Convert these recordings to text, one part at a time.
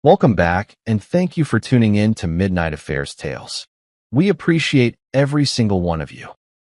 Welcome back, and thank you for tuning in to Midnight Affairs Tales. We appreciate every single one of you.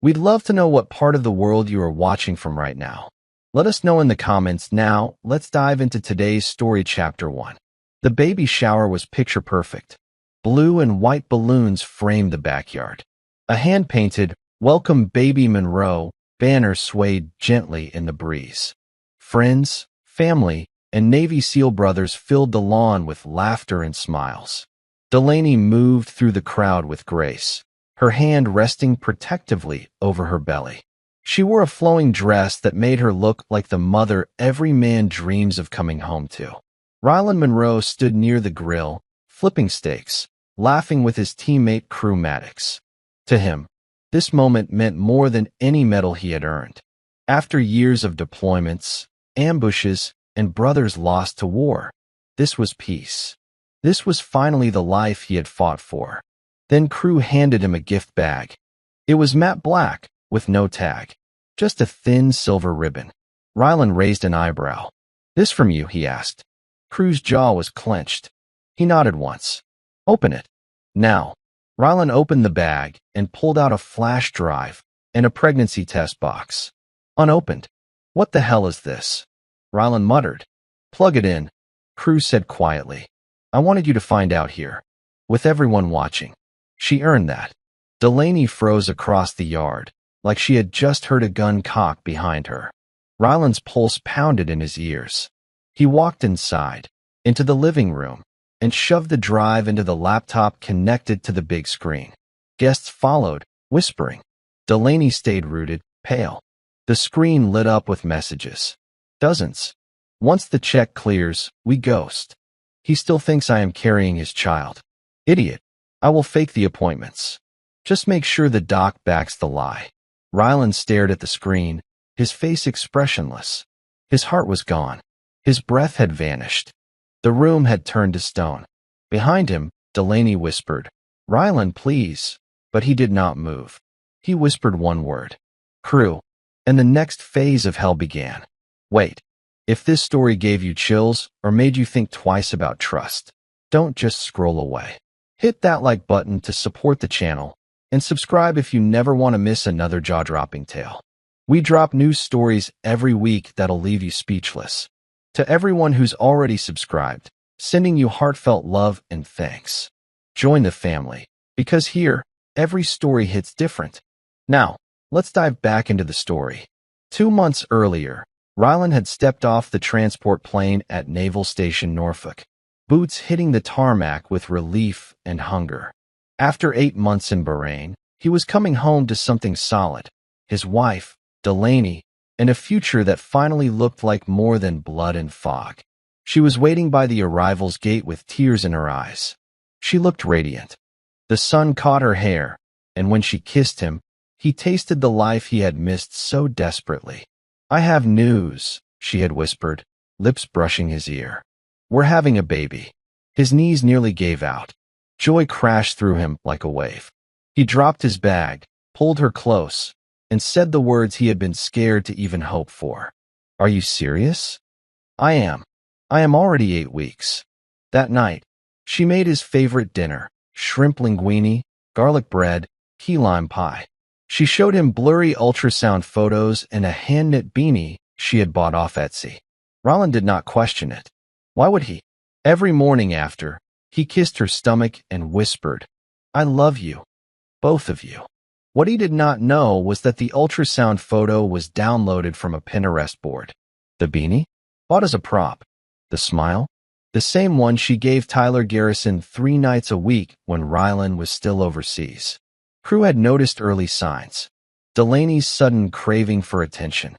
We'd love to know what part of the world you are watching from right now. Let us know in the comments. Now, let's dive into today's story. Chapter 1. The baby shower was picture perfect. Blue and white balloons framed the backyard. A hand-painted, "Welcome Baby Monroe" banner swayed gently in the breeze. Friends, family, and Navy SEAL brothers filled the lawn with laughter and smiles. Delaney moved through the crowd with grace, her hand resting protectively over her belly. She wore a flowing dress that made her look like the mother every man dreams of coming home to. Ryland Monroe stood near the grill, flipping steaks, laughing with his teammate Crew Maddox. To him, this moment meant more than any medal he had earned. After years of deployments, ambushes, and brothers lost to war, this was peace. This was finally the life he had fought for. Then Crew handed him a gift bag. It was matte black, with no tag. Just a thin silver ribbon. Ryland raised an eyebrow. "This from you?" he asked. Crew's jaw was clenched. He nodded once. "Open it." Now. Ryland opened the bag and pulled out a flash drive and a pregnancy test box. Unopened. "What the hell is this?" Ryland muttered. "Plug it in," Crew said quietly. "I wanted you to find out here. With everyone watching." She earned that. Delaney froze across the yard, like she had just heard a gun cock behind her. Ryland's pulse pounded in his ears. He walked inside, into the living room, and shoved the drive into the laptop connected to the big screen. Guests followed, whispering. Delaney stayed rooted, pale. The screen lit up with messages. Dozens. "Once the check clears, we ghost. He still thinks I am carrying his child. Idiot. I will fake the appointments. Just make sure the doc backs the lie." Ryland stared at the screen, his face expressionless. His heart was gone. His breath had vanished. The room had turned to stone. Behind him, Delaney whispered, "Ryland, please." But he did not move. He whispered one word. "Crew." And the next phase of hell began. Wait. If this story gave you chills or made you think twice about trust, don't just scroll away. Hit that like button to support the channel, and subscribe if you never want to miss another jaw-dropping tale. We drop new stories every week that'll leave you speechless. To everyone who's already subscribed, sending you heartfelt love and thanks. Join the family, because here, every story hits different. Now, let's dive back into the story. 2 months earlier, Ryland had stepped off the transport plane at Naval Station Norfolk, boots hitting the tarmac with relief and hunger. After 8 months in Bahrain, he was coming home to something solid. His wife, Delaney, and a future that finally looked like more than blood and fog. She was waiting by the arrival's gate with tears in her eyes. She looked radiant. The sun caught her hair, and when she kissed him, he tasted the life he had missed so desperately. "I have news," she had whispered, lips brushing his ear. "We're having a baby." His knees nearly gave out. Joy crashed through him like a wave. He dropped his bag, pulled her close, and said the words he had been scared to even hope for. "Are you serious?" "I am. I am already 8 weeks." That night, she made his favorite dinner, shrimp linguine, garlic bread, key lime pie. She showed him blurry ultrasound photos and a hand-knit beanie she had bought off Etsy. Ryland did not question it. Why would he? Every morning after, he kissed her stomach and whispered, "I love you. Both of you." What he did not know was that the ultrasound photo was downloaded from a Pinterest board. The beanie? Bought as a prop. The smile? The same one she gave Tyler Garrison 3 nights a week when Ryland was still overseas. Crew had noticed early signs. Delaney's sudden craving for attention.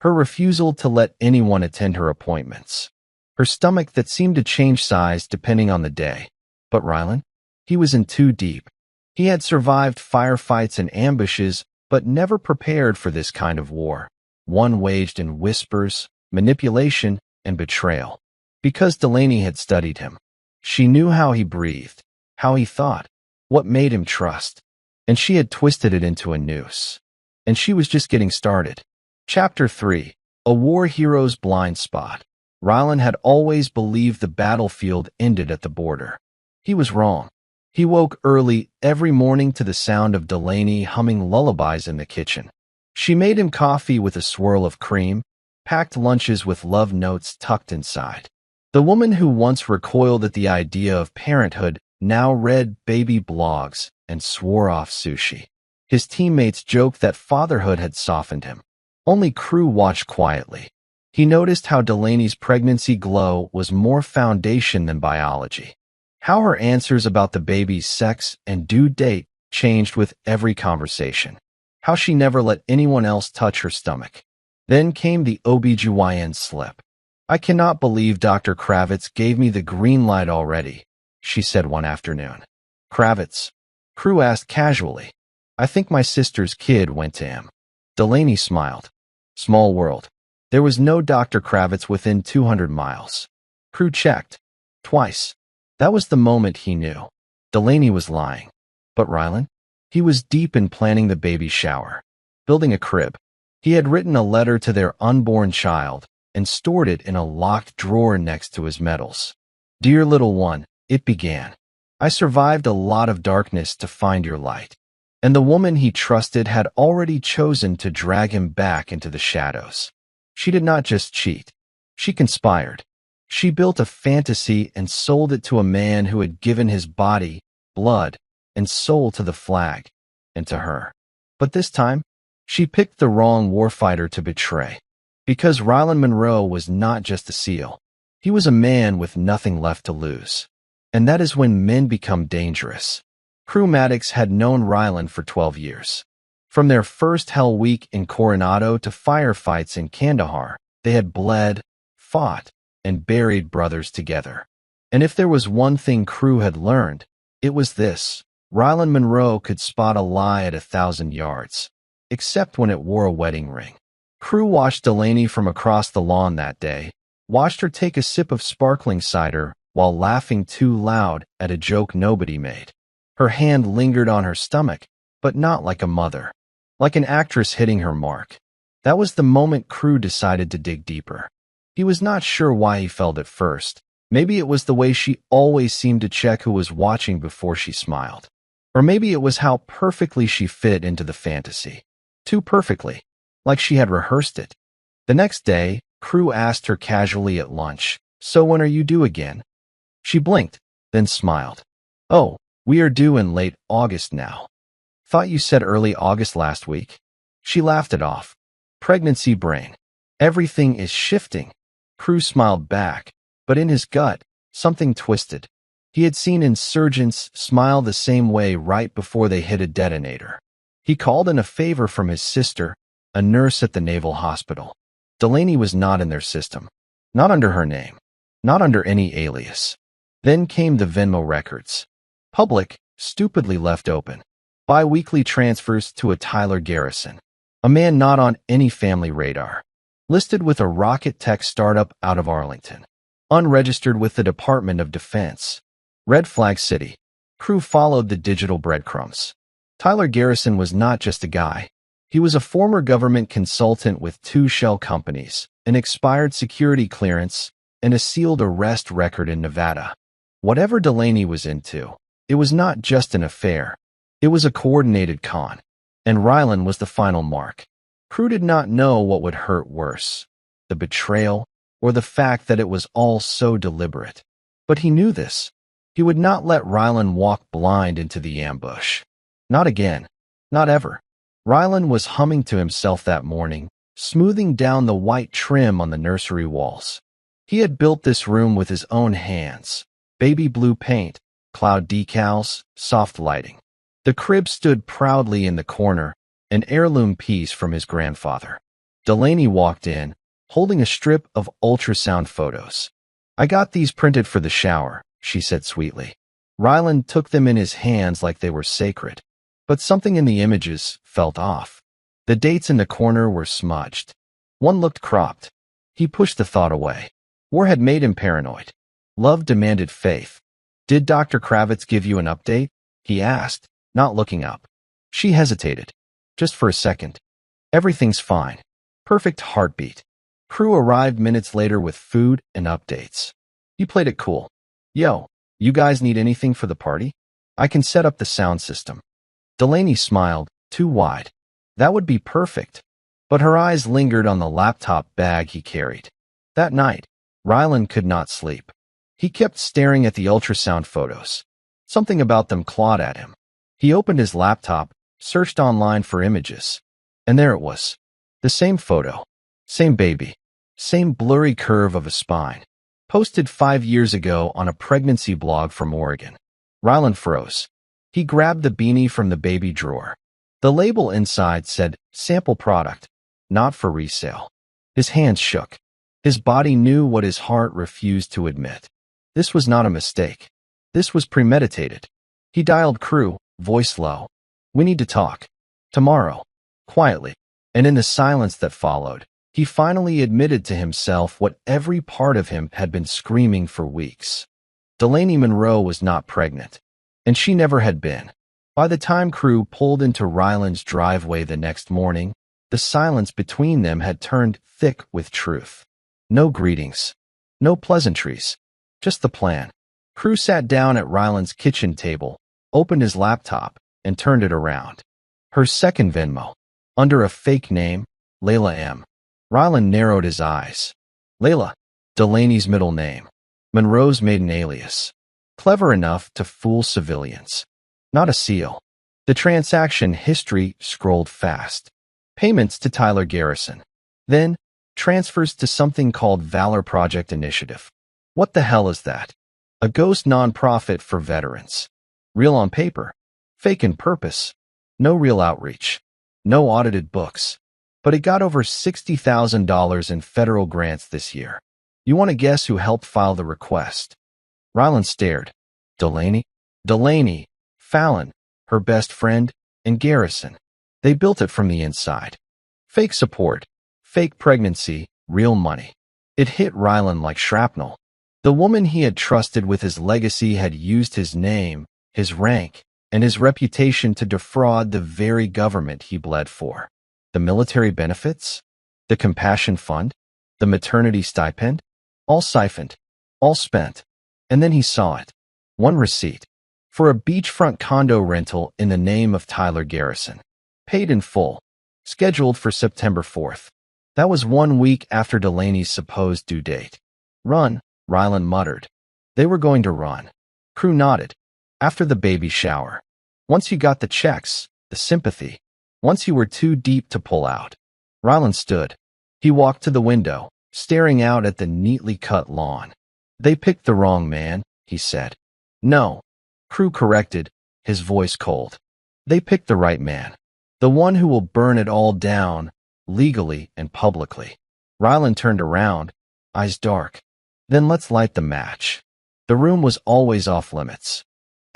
Her refusal to let anyone attend her appointments. Her stomach that seemed to change size depending on the day. But Ryland? He was in too deep. He had survived firefights and ambushes, but never prepared for this kind of war. One waged in whispers, manipulation, and betrayal. Because Delaney had studied him. She knew how he breathed, how he thought, what made him trust. And she had twisted it into a noose. And she was just getting started. Chapter 3. A War Hero's Blind Spot. Rylan had always believed the battlefield ended at the border. He was wrong. He woke early every morning to the sound of Delaney humming lullabies in the kitchen. She made him coffee with a swirl of cream, packed lunches with love notes tucked inside. The woman who once recoiled at the idea of parenthood now read baby blogs and swore off sushi. His teammates joked that fatherhood had softened him. Only Crew watched quietly. He noticed how Delaney's pregnancy glow was more foundation than biology. How her answers about the baby's sex and due date changed with every conversation. How she never let anyone else touch her stomach. Then came the OBGYN slip. "I cannot believe Dr. Kravitz gave me the green light already," she said one afternoon. "Kravitz?" Crew asked casually. "I think my sister's kid went to him." Delaney smiled. Small world. There was no Dr. Kravitz within 200 miles. Crew checked. Twice. That was the moment he knew. Delaney was lying. But Rylan? He was deep in planning the baby shower. Building a crib. He had written a letter to their unborn child and stored it in a locked drawer next to his medals. "Dear little one," it began. "I survived a lot of darkness to find your light." And the woman he trusted had already chosen to drag him back into the shadows. She did not just cheat. She conspired. She built a fantasy and sold it to a man who had given his body, blood, and soul to the flag, and to her. But this time, she picked the wrong warfighter to betray. Because Rylan Monroe was not just a SEAL. He was a man with nothing left to lose. And that is when men become dangerous. Crew Maddox had known Rylan for 12 years. From their first Hell Week in Coronado to firefights in Kandahar, they had bled, fought, and buried brothers together. And if there was one thing Crew had learned, it was this: Rylan Monroe could spot a lie at 1,000 yards, except when it wore a wedding ring. Crew watched Delaney from across the lawn that day, watched her take a sip of sparkling cider while laughing too loud at a joke nobody made. Her hand lingered on her stomach, but not like a mother, like an actress hitting her mark. That was the moment Crew decided to dig deeper. He was not sure why he felt at first. Maybe it was the way she always seemed to check who was watching before she smiled. Or maybe it was how perfectly she fit into the fantasy. Too perfectly, like she had rehearsed it. The next day, Crew asked her casually at lunch, "So when are you due again?" She blinked, then smiled. "Oh, we are due in late August now." "Thought you said early August last week." She laughed it off. Pregnancy brain. Everything is shifting. Crew smiled back, but in his gut, something twisted. He had seen insurgents smile the same way right before they hit a detonator. He called in a favor from his sister, a nurse at the Naval Hospital. Delaney was not in their system. Not under her name. Not under any alias. Then came the Venmo records. Public, stupidly left open. Bi-weekly transfers to a Tyler Garrison. A man not on any family radar. Listed with a rocket tech startup out of Arlington. Unregistered with the Department of Defense. Red Flag City. Crew followed the digital breadcrumbs. Tyler Garrison was not just a guy. He was a former government consultant with 2 shell companies, an expired security clearance, and a sealed arrest record in Nevada. Whatever Delaney was into, it was not just an affair. It was a coordinated con. And Rylan was the final mark. Crew did not know what would hurt worse, the betrayal or the fact that it was all so deliberate. But he knew this. He would not let Rylan walk blind into the ambush. Not again. Not ever. Rylan was humming to himself that morning, smoothing down the white trim on the nursery walls. He had built this room with his own hands. Baby blue paint, cloud decals, soft lighting. The crib stood proudly in the corner, an heirloom piece from his grandfather. Delaney walked in, holding a strip of ultrasound photos. "I got these printed for the shower," she said sweetly. Rylan took them in his hands like they were sacred. But something in the images felt off. The dates in the corner were smudged. One looked cropped. He pushed the thought away. War had made him paranoid. Love demanded faith. "Did Dr. Kravitz give you an update?" he asked, not looking up. She hesitated. Just for a second. "Everything's fine. Perfect heartbeat." Crew arrived minutes later with food and updates. He played it cool. Yo, you guys need anything for the party? I can set up the sound system. Delaney smiled, too wide. That would be perfect. But her eyes lingered on the laptop bag he carried. That night, Rylan could not sleep. He kept staring at the ultrasound photos. Something about them clawed at him. He opened his laptop, searched online for images. And there it was. The same photo. Same baby. Same blurry curve of a spine. Posted 5 years ago on a pregnancy blog from Oregon. Rylan froze. He grabbed the beanie from the baby drawer. The label inside said, sample product, not for resale. His hands shook. His body knew what his heart refused to admit. This was not a mistake. This was premeditated. He dialed Crew, voice low. We need to talk. Tomorrow. Quietly. And in the silence that followed, he finally admitted to himself what every part of him had been screaming for weeks. Delaney Monroe was not pregnant. And she never had been. By the time Crew pulled into Rylan's driveway the next morning, the silence between them had turned thick with truth. No greetings. No pleasantries. Just the plan. Crew sat down at Rylan's kitchen table, opened his laptop, and turned it around. Her second Venmo. Under a fake name, Layla M. Rylan narrowed his eyes. Layla, Delaney's middle name. Monroe's maiden alias. Clever enough to fool civilians. Not a seal. The transaction history scrolled fast. Payments to Tyler Garrison. Then, transfers to something called Valor Project Initiative. What the hell is that? A ghost nonprofit for veterans. Real on paper. Fake in purpose. No real outreach. No audited books. But it got over $60,000 in federal grants this year. You want to guess who helped file the request? Rylan stared. Delaney? Delaney, Fallon, her best friend, and Garrison. They built it from the inside. Fake support. Fake pregnancy. Real money. It hit Rylan like shrapnel. The woman he had trusted with his legacy had used his name, his rank, and his reputation to defraud the very government he bled for. The military benefits? The compassion fund? The maternity stipend? All siphoned. All spent. And then he saw it. One receipt. For a beachfront condo rental in the name of Tyler Garrison. Paid in full. Scheduled for September 4th. That was 1 week after Delaney's supposed due date. Run, Rylan muttered. They were going to run. Crew nodded. After the baby shower. Once you got the checks, the sympathy. Once you were too deep to pull out. Rylan stood. He walked to the window, staring out at the neatly cut lawn. They picked the wrong man, he said. No. Crew corrected, his voice cold. They picked the right man. The one who will burn it all down, legally and publicly. Rylan turned around, eyes dark. Then let's light the match. The room was always off limits.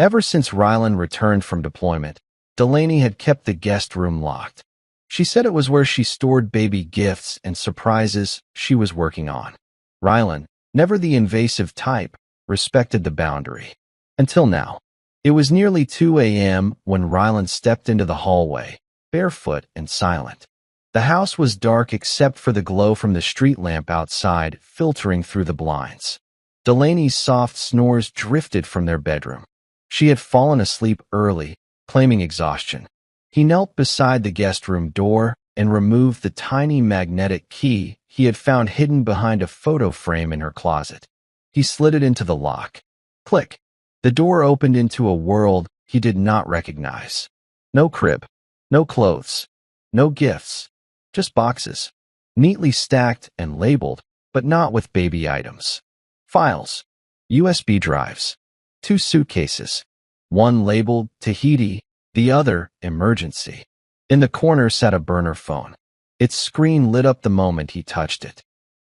Ever since Rylan returned from deployment, Delaney had kept the guest room locked. She said it was where she stored baby gifts and surprises she was working on. Rylan, never the invasive type, respected the boundary. Until now. It was nearly 2 a.m. when Rylan stepped into the hallway, barefoot and silent. The house was dark except for the glow from the street lamp outside filtering through the blinds. Delaney's soft snores drifted from their bedroom. She had fallen asleep early, claiming exhaustion. He knelt beside the guest room door and removed the tiny magnetic key he had found hidden behind a photo frame in her closet. He slid it into the lock. Click. The door opened into a world he did not recognize. No crib. No clothes. No gifts. Just boxes. Neatly stacked and labeled, but not with baby items. Files. USB drives. 2 suitcases. One labeled Tahiti, the other Emergency. In the corner sat a burner phone. Its screen lit up the moment he touched it.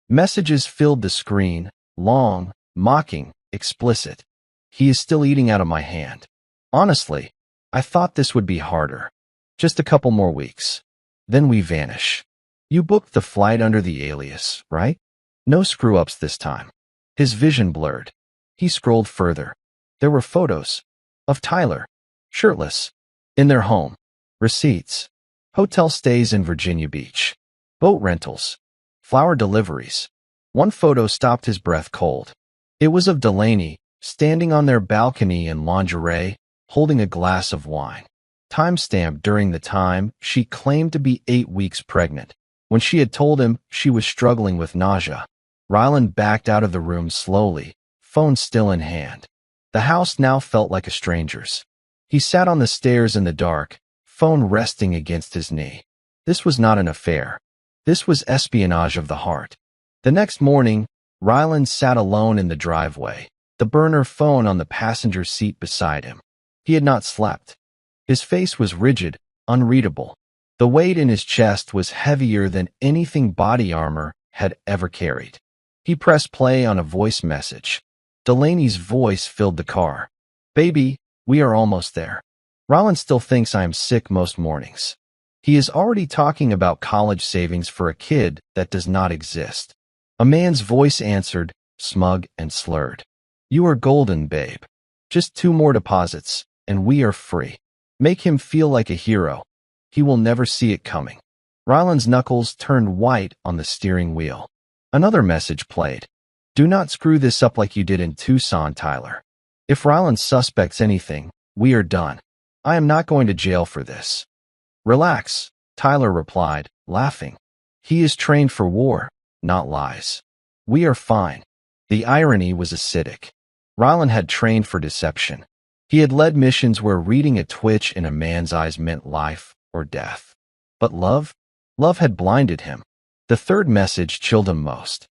Messages filled the screen, long, mocking, explicit. He is still eating out of my hand. Honestly, I thought this would be harder. Just a couple more weeks. Then we vanish. You booked the flight under the alias, right? No screw-ups this time. His vision blurred. He scrolled further. There were photos of Tyler, shirtless, in their home, receipts, hotel stays in Virginia Beach, boat rentals, Flower deliveries. One photo stopped his breath cold. It was of Delaney, standing on their balcony in lingerie, holding a glass of wine. Timestamped during the time she claimed to be 8 weeks pregnant. When she had told him she was struggling with nausea, Ryland backed out of the room slowly, phone still in hand. The house now felt like a stranger's. He sat on the stairs in the dark, phone resting against his knee. This was not an affair. This was espionage of the heart. The next morning, Ryland sat alone in the driveway, the burner phone on the passenger seat beside him. He had not slept. His face was rigid, unreadable. The weight in his chest was heavier than anything body armor had ever carried. He pressed play on a voice message. Delaney's voice filled the car. "Baby, we are almost there. Ryland still thinks I am sick most mornings." He is already talking about college savings for a kid that does not exist. A man's voice answered, smug and slurred. "You are golden, babe. Just 2 more deposits, and we are free. Make him feel like a hero. He will never see it coming." Ryland's knuckles turned white on the steering wheel. Another message played. "Do not screw this up like you did in Tucson, Tyler. If Ryland suspects anything, we are done. I am not going to jail for this." "Relax," Tyler replied, laughing. "He is trained for war, not lies. We are fine." The irony was acidic. Ryland had trained for deception. He had led missions where reading a twitch in a man's eyes meant life or death. But love? Love had blinded him. The third message chilled him most.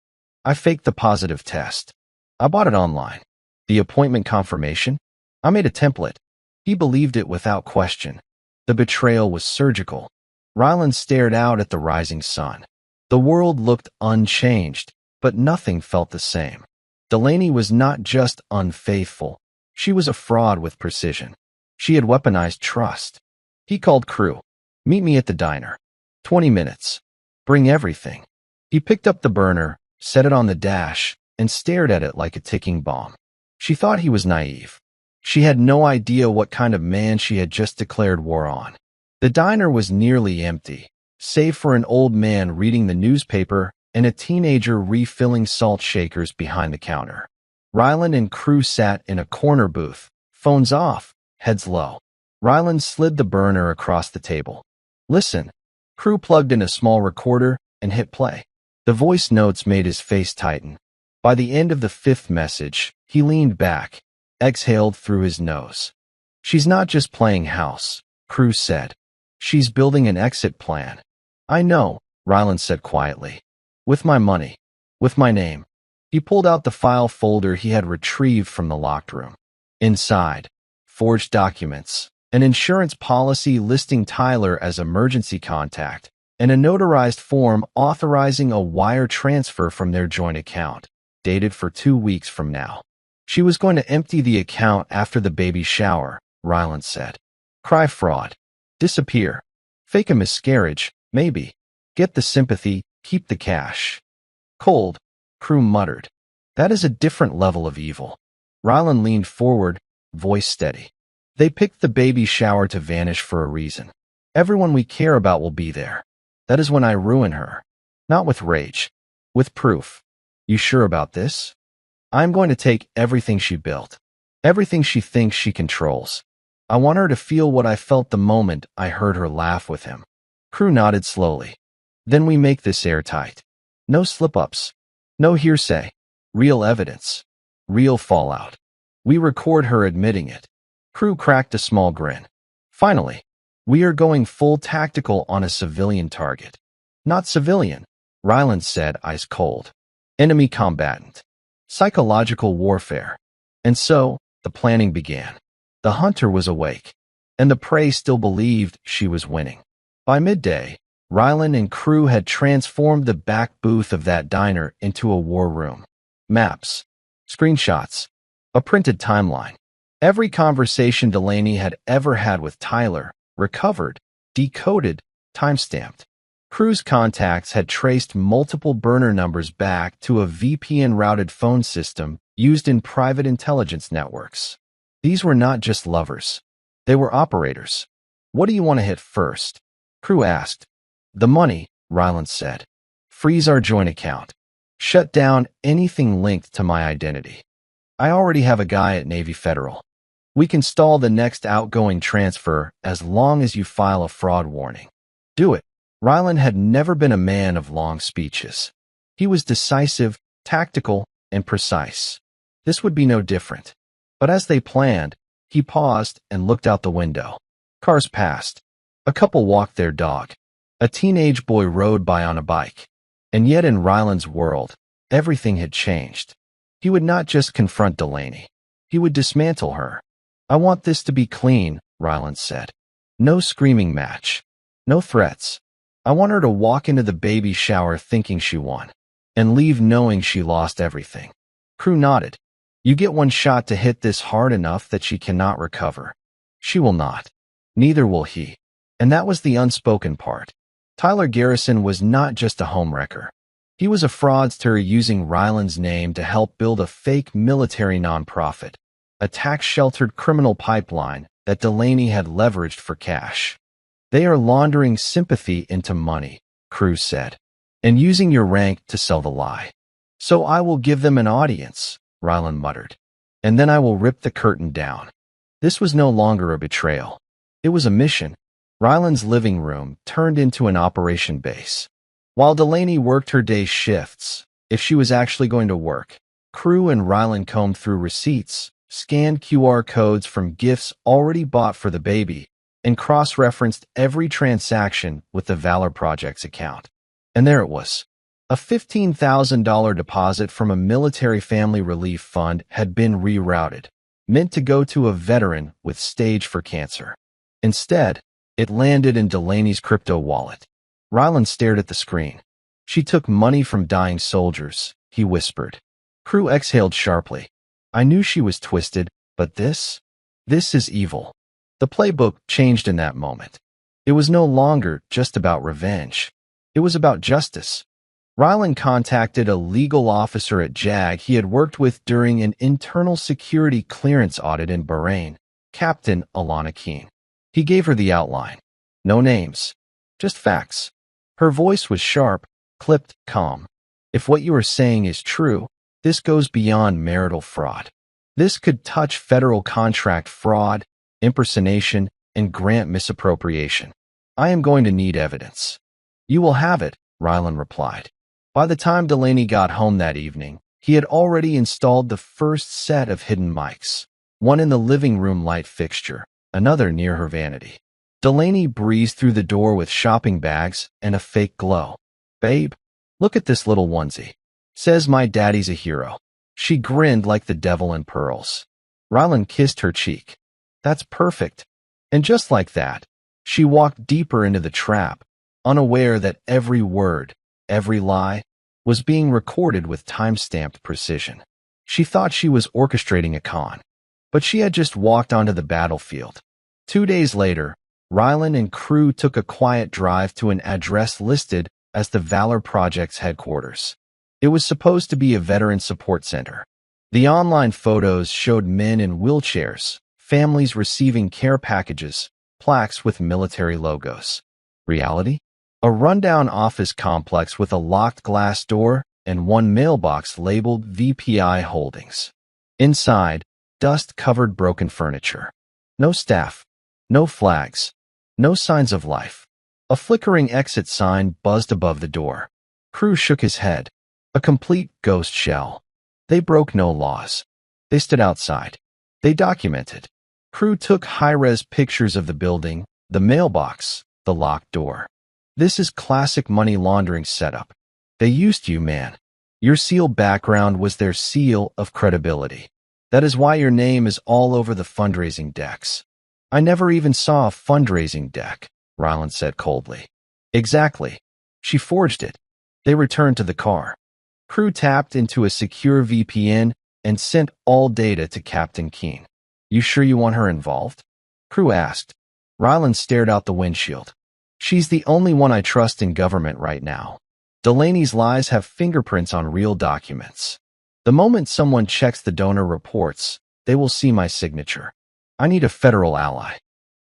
"I faked the positive test. I bought it online. The appointment confirmation? I made a template." He believed it without question. The betrayal was surgical. Ryland stared out at the rising sun. The world looked unchanged, but nothing felt the same. Delaney was not just unfaithful. She was a fraud with precision. She had weaponized trust. He called Crew. "Meet me at the diner. 20 minutes. Bring everything." He picked up the burner, set it on the dash, and stared at it like a ticking bomb. She thought he was naive. She had no idea what kind of man she had just declared war on. The diner was nearly empty, save for an old man reading the newspaper and a teenager refilling salt shakers behind the counter. Ryland and Crew sat in a corner booth, phones off, heads low. Ryland slid the burner across the table. "Listen." Crew plugged in a small recorder and hit play. The voice notes made his face tighten. By the end of the 5th message, he leaned back, exhaled through his nose. "She's not just playing house," Crew said. "She's building an exit plan." "I know," Ryland said quietly. "With my money. With my name." He pulled out the file folder he had retrieved from the locked room. Inside, forged documents, an insurance policy listing Tyler as emergency contact, and a notarized form authorizing a wire transfer from their joint account, dated for 2 weeks from now. She was going to empty the account after the baby shower, Ryland said. Cry fraud. Disappear. Fake a miscarriage, maybe. Get the sympathy, keep the cash. Cold, Crew muttered. That is a different level of evil. Ryland leaned forward, voice steady. They picked the baby shower to vanish for a reason. Everyone we care about will be there. That is when I ruin her. Not with rage. With proof. You sure about this? I'm going to take everything she built. Everything she thinks she controls. I want her to feel what I felt the moment I heard her laugh with him. Crew nodded slowly. Then we make this airtight. No slip-ups. No hearsay. Real evidence. Real fallout. We record her admitting it. Crew cracked a small grin. Finally, we are going full tactical on a civilian target. Not civilian, Ryland said, ice cold. Enemy combatant. Psychological warfare. And so, the planning began. The hunter was awake, and the prey still believed she was winning. By midday, Ryland and Crew had transformed the back booth of that diner into a war room. Maps, screenshots, a printed timeline. Every conversation Delaney had ever had with Tyler, recovered, decoded, timestamped. Crew's contacts had traced multiple burner numbers back to a VPN-routed phone system used in private intelligence networks. These were not just lovers. They were operators. What do you want to hit first? Crew asked. The money, Ryland said. freeze our joint account, shut down anything linked to my identity. I already have a guy at Navy Federal. We can stall the next outgoing transfer as long as you file a fraud warning. Do it. Ryland had never been a man of long speeches. He was decisive, tactical, and precise. This would be no different. But as they planned, he paused and looked out the window. Cars passed. A couple walked their dog. A teenage boy rode by on a bike. And yet in Ryland's world, everything had changed. He would not just confront Delaney. He would dismantle her. I want this to be clean, Ryland said. No screaming match. No threats. I want her to walk into the baby shower thinking she won, and leave knowing she lost everything. Crew nodded. You get one shot to hit this hard enough that she cannot recover. She will not. Neither will he. And that was the unspoken part. Tyler Garrison was not just a homewrecker. He was a fraudster using Ryland's name to help build a fake military nonprofit, a tax-sheltered criminal pipeline that Delaney had leveraged for cash. They are laundering sympathy into money, Cruz said, and using your rank to sell the lie. So I will give them an audience, Ryland muttered, and then I will rip the curtain down. This was no longer a betrayal. It was a mission. Ryland's living room turned into an operation base. While Delaney worked her day shifts, if she was actually going to work, Crew and Ryland combed through receipts, scanned QR codes from gifts already bought for the baby, and cross-referenced every transaction with the Valor Project's account. And there it was. A $15,000 deposit from a military family relief fund had been rerouted, meant to go to a veteran with stage 4 cancer. Instead, it landed in Delaney's crypto wallet. Ryland stared at the screen. She took money from dying soldiers, he whispered. Crew exhaled sharply. I knew she was twisted, but this is evil. The playbook changed in that moment. It was no longer just about revenge. It was about justice. Ryland contacted a legal officer at JAG he had worked with during an internal security clearance audit in Bahrain, Captain Alana Keene. He gave her the outline. No names, just facts. Her voice was sharp, clipped, calm. If what you are saying is true, this goes beyond marital fraud. This could touch federal contract fraud, impersonation, and grant misappropriation. I am going to need evidence. You will have it, Ryland replied. By the time Delaney got home that evening, he had already installed the first set of hidden mics, one in the living room light fixture, another near her vanity. Delaney breezed through the door with shopping bags and a fake glow. Babe, look at this little onesie. Says my daddy's a hero. She grinned like the devil in pearls. Ryland kissed her cheek. That's perfect. And just like that, she walked deeper into the trap, unaware that every word, every lie, was being recorded with time-stamped precision. She thought she was orchestrating a con, but she had just walked onto the battlefield. 2 days later, Ryland and Crew took a quiet drive to an address listed as the Valor Project's headquarters. It was supposed to be a veteran support center. The online photos showed men in wheelchairs, families receiving care packages, plaques with military logos. Reality? A rundown office complex with a locked glass door and one mailbox labeled VPI Holdings. Inside, dust-covered broken furniture. No staff. No flags. No signs of life. A flickering exit sign buzzed above the door. Crew shook his head. A complete ghost shell. They broke no laws. They stood outside. They documented. Crew took high-res pictures of the building, the mailbox, the locked door. This is classic money laundering setup. They used you, man. Your SEAL background was their seal of credibility. That is why your name is all over the fundraising decks. I never even saw a fundraising deck, Ryland said coldly. Exactly. She forged it. They returned to the car. Crew tapped into a secure VPN and sent all data to Captain Keene. You sure you want her involved? Crew asked. Ryland stared out the windshield. She's the only one I trust in government right now. Delaney's lies have fingerprints on real documents. The moment someone checks the donor reports, they will see my signature. I need a federal ally.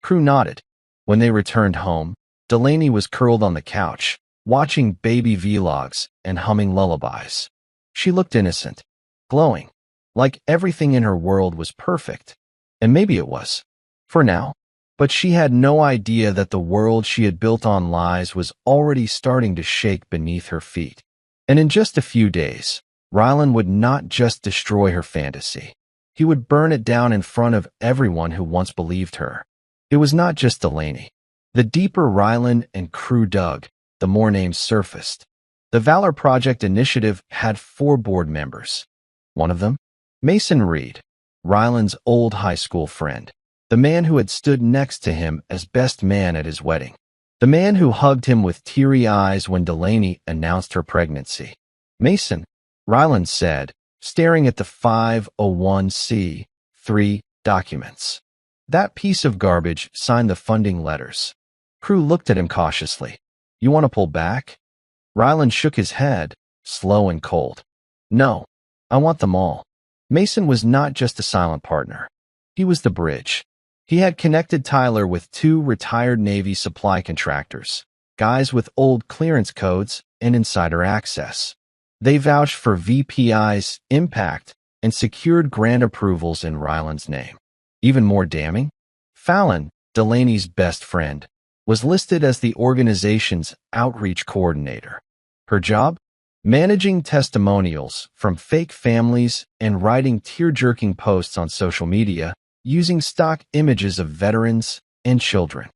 Crew nodded. When they returned home, Delaney was curled on the couch, watching baby vlogs and humming lullabies. She looked innocent, glowing, like everything in her world was perfect. And maybe it was, for now. But she had no idea that the world she had built on lies was already starting to shake beneath her feet. And in just a few days, Rylan would not just destroy her fantasy. He would burn it down in front of everyone who once believed her. It was not just Delaney. The deeper Rylan and crew dug, the more names surfaced. The Valor Project Initiative had 4 board members. One of them, Mason Reed, Rylan's old high school friend, the man who had stood next to him as best man at his wedding, the man who hugged him with teary eyes when Delaney announced her pregnancy. Mason, Rylan said, staring at the 501c3 documents. That piece of garbage signed the funding letters. Crew looked at him cautiously. You want to pull back? Rylan shook his head, slow and cold. No, I want them all. Mason was not just a silent partner. He was the bridge. He had connected Tyler with 2 retired Navy supply contractors, guys with old clearance codes and insider access. They vouched for VPI's impact and secured grant approvals in Rylan's name. Even more damning, Fallon, Delaney's best friend, was listed as the organization's outreach coordinator. Her job? Managing testimonials from fake families and writing tear-jerking posts on social media using stock images of veterans and children.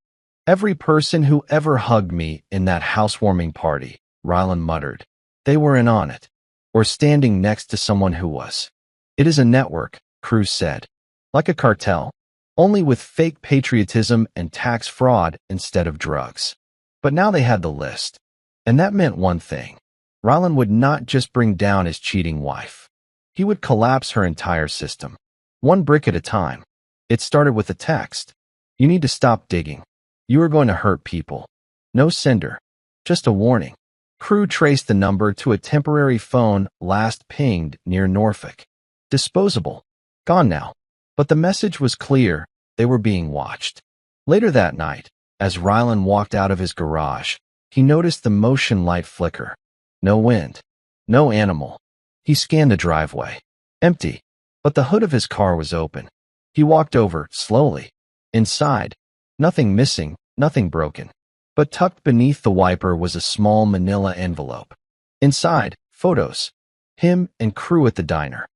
Every person who ever hugged me in that housewarming party, Rylan muttered. They were in on it, or standing next to someone who was. It is a network, Cruz said. Like a cartel, only with fake patriotism and tax fraud instead of drugs. But now they had the list. And that meant one thing. Rylan would not just bring down his cheating wife. He would collapse her entire system, one brick at a time. It started with a text. You need to stop digging. You are going to hurt people. No sender. Just a warning. Crew traced the number to a temporary phone last pinged near Norfolk. Disposable. Gone now. But the message was clear. They were being watched. Later that night, as Rylan walked out of his garage, he noticed the motion light flicker. No wind. No animal. He scanned the driveway. Empty. But the hood of his car was open. He walked over, slowly. Inside, nothing missing, nothing broken. But tucked beneath the wiper was a small manila envelope. Inside, photos. Him and crew at the diner.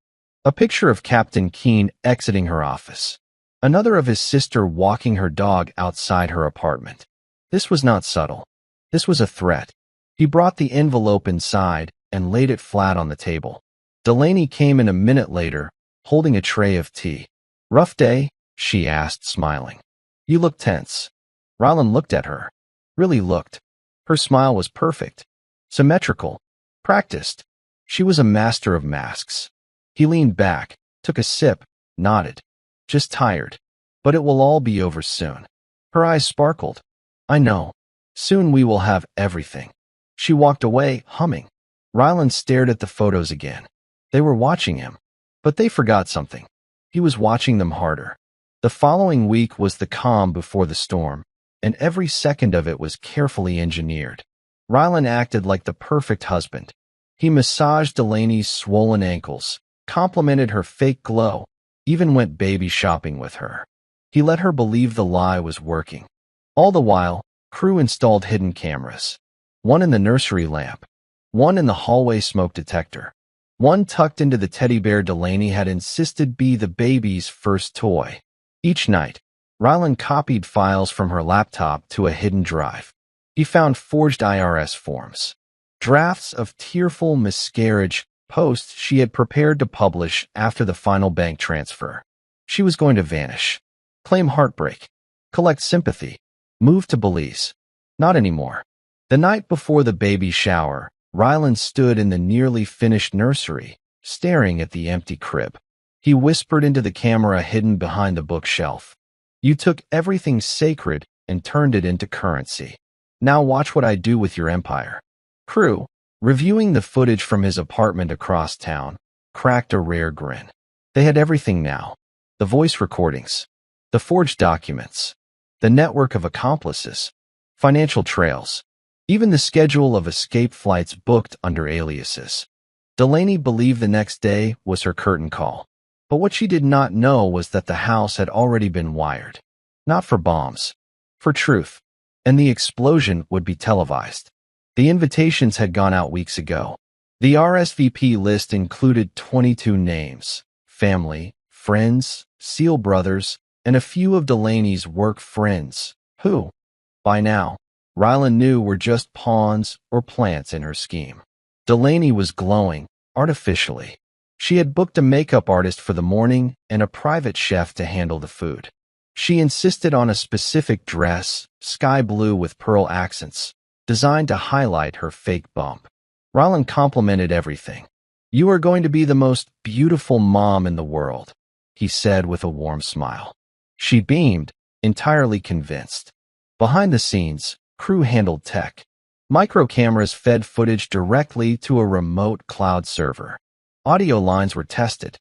A picture of Captain Keene exiting her office. Another of his sister walking her dog outside her apartment. This was not subtle. This was a threat. He brought the envelope inside and laid it flat on the table. Delaney came in a minute later, holding a tray of tea. Rough day? She asked, smiling. You look tense. Rylan looked at her. Really looked. Her smile was perfect. Symmetrical. Practiced. She was a master of masks. He leaned back, took a sip, nodded. Just tired. But it will all be over soon. Her eyes sparkled. I know. Soon we will have everything. She walked away, humming. Rylan stared at the photos again. They were watching him. But they forgot something. He was watching them harder. The following week was the calm before the storm, and every second of it was carefully engineered. Rylan acted like the perfect husband. He massaged Delaney's swollen ankles, complimented her fake glow, even went baby shopping with her. He let her believe the lie was working. All the while, crew installed hidden cameras. One in the nursery lamp, one in the hallway smoke detector, one tucked into the teddy bear Delaney had insisted be the baby's first toy. Each night, Rylan copied files from her laptop to a hidden drive. He found forged IRS forms, drafts of tearful miscarriage posts she had prepared to publish after the final bank transfer. She was going to vanish, claim heartbreak, collect sympathy, move to Belize. Not anymore. The night before the baby shower, Rylan stood in the nearly finished nursery, staring at the empty crib. He whispered into the camera hidden behind the bookshelf. You took everything sacred and turned it into currency. Now watch what I do with your empire. Crew, reviewing the footage from his apartment across town, cracked a rare grin. They had everything now. The voice recordings, the forged documents, the network of accomplices, financial trails, even the schedule of escape flights booked under aliases. Delaney believed the next day was her curtain call. But what she did not know was that the house had already been wired. Not for bombs, for truth. And the explosion would be televised. The invitations had gone out weeks ago. The RSVP list included 22 names, family, friends, Seal brothers, and a few of Delaney's work friends, who, by now, Rylan knew were just pawns or plants in her scheme. Delaney was glowing, artificially. She had booked a makeup artist for the morning and a private chef to handle the food. She insisted on a specific dress, sky blue with pearl accents, designed to highlight her fake bump. Rylan complimented everything. "You are going to be the most beautiful mom in the world," he said with a warm smile. She beamed, entirely convinced. Behind the scenes, crew handled tech. Micro cameras fed footage directly to a remote cloud server. Audio lines were tested.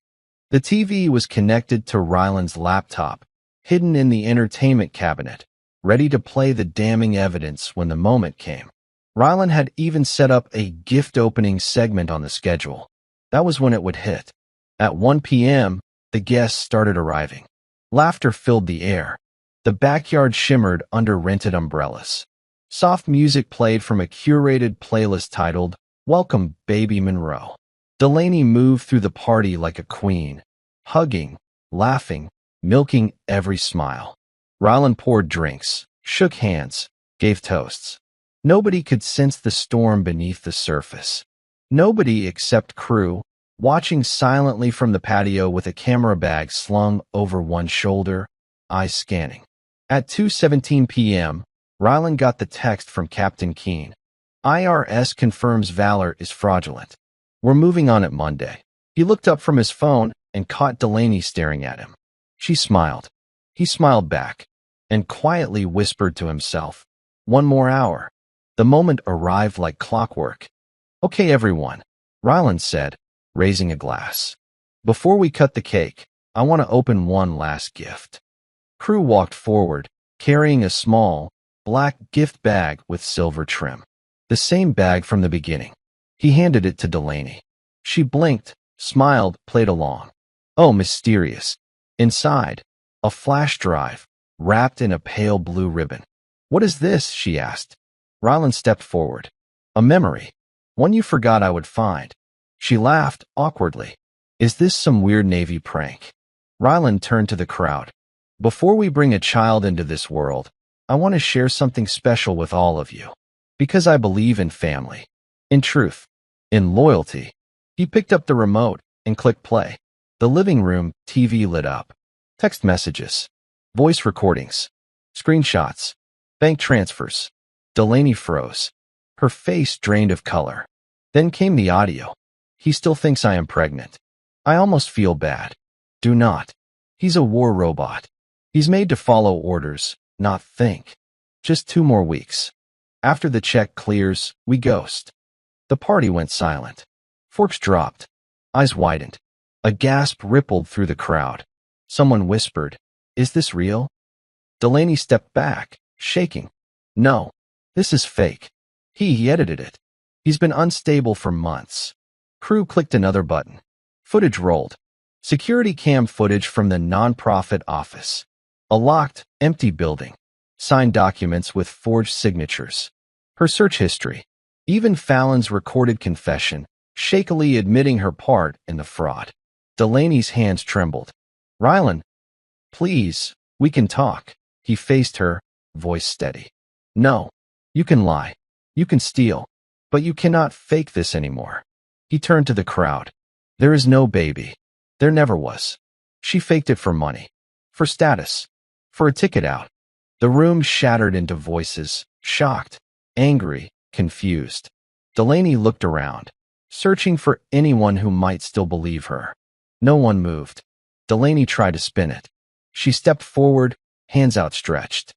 The TV was connected to Rylan's laptop, hidden in the entertainment cabinet, ready to play the damning evidence when the moment came. Rylan had even set up a gift-opening segment on the schedule. That was when it would hit. At 1 p.m., the guests started arriving. Laughter filled the air. The backyard shimmered under rented umbrellas. Soft music played from a curated playlist titled, "Welcome, Baby Monroe." Delaney moved through the party like a queen, hugging, laughing, milking every smile. Rylan poured drinks, shook hands, gave toasts. Nobody could sense the storm beneath the surface. Nobody except crew, watching silently from the patio with a camera bag slung over one shoulder, eyes scanning. At 2:17 p.m., Rylan got the text from Captain Keene. "IRS confirms Valor is fraudulent. We're moving on it Monday." He looked up from his phone and caught Delaney staring at him. She smiled. He smiled back and quietly whispered to himself, "One more hour." The moment arrived like clockwork. "Okay, everyone," Rylan said, raising a glass. "Before we cut the cake, I want to open one last gift." Crew walked forward, carrying a small, black gift bag with silver trim. The same bag from the beginning. He handed it to Delaney. She blinked, smiled, played along. Oh, mysterious. Inside, a flash drive, wrapped in a pale blue ribbon. "What is this?" she asked. Rylan stepped forward. "A memory. One you forgot I would find." She laughed, awkwardly. "Is this some weird Navy prank?" Rylan turned to the crowd. "Before we bring a child into this world, I want to share something special with all of you. Because I believe in family. In truth. In loyalty." He picked up the remote and clicked play. The living room TV lit up. Text messages. Voice recordings. Screenshots. Bank transfers. Delaney froze. Her face drained of color. Then came the audio. "He still thinks I am pregnant. I almost feel bad." "Do not. He's a war robot. He's made to follow orders, not think. Just 2 more weeks. After the check clears, we ghost." The party went silent. Forks dropped. Eyes widened. A gasp rippled through the crowd. Someone whispered, "Is this real?" Delaney stepped back, shaking. "No. This is fake. He edited it. He's been unstable for months." Crew clicked another button. Footage rolled. Security cam footage from the nonprofit office. A locked, empty building. Signed documents with forged signatures. Her search history. Even Fallon's recorded confession, shakily admitting her part in the fraud. Delaney's hands trembled. "Rylan, please, we can talk." He faced her, voice steady. "No. You can lie. You can steal. But you cannot fake this anymore." He turned to the crowd. "There is no baby. There never was. She faked it for money. For status. For a ticket out." The room shattered into voices, shocked, angry, confused. Delaney looked around, searching for anyone who might still believe her. No one moved. Delaney tried to spin it. She stepped forward, hands outstretched.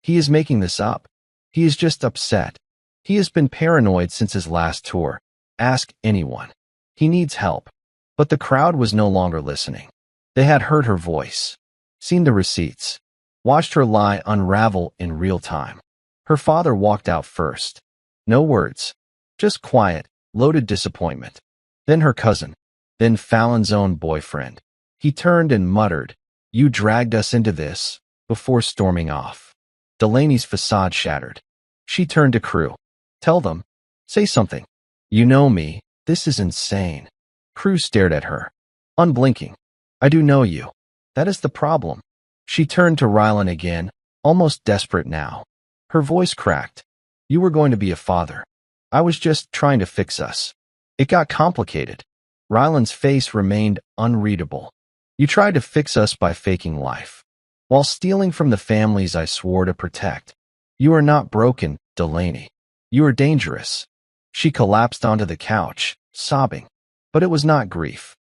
"He is making this up. He is just upset. He has been paranoid since his last tour. Ask anyone. He needs help." But the crowd was no longer listening. They had heard her voice, seen the receipts, watched her lie unravel in real time. Her father walked out first. No words. Just quiet, loaded disappointment. Then her cousin. Then Fallon's own boyfriend. He turned and muttered, "You dragged us into this," before storming off. Delaney's facade shattered. She turned to Crew. "Tell them. Say something. You know me. This is insane." Crew stared at her, unblinking. "I do know you. That is the problem." She turned to Rylan again, almost desperate now. Her voice cracked. "You were going to be a father. I was just trying to fix us. It got complicated." Rylan's face remained unreadable. "You tried to fix us by faking life, while stealing from the families I swore to protect. You are not broken, Delaney. You are dangerous." She collapsed onto the couch, sobbing. But it was not grief.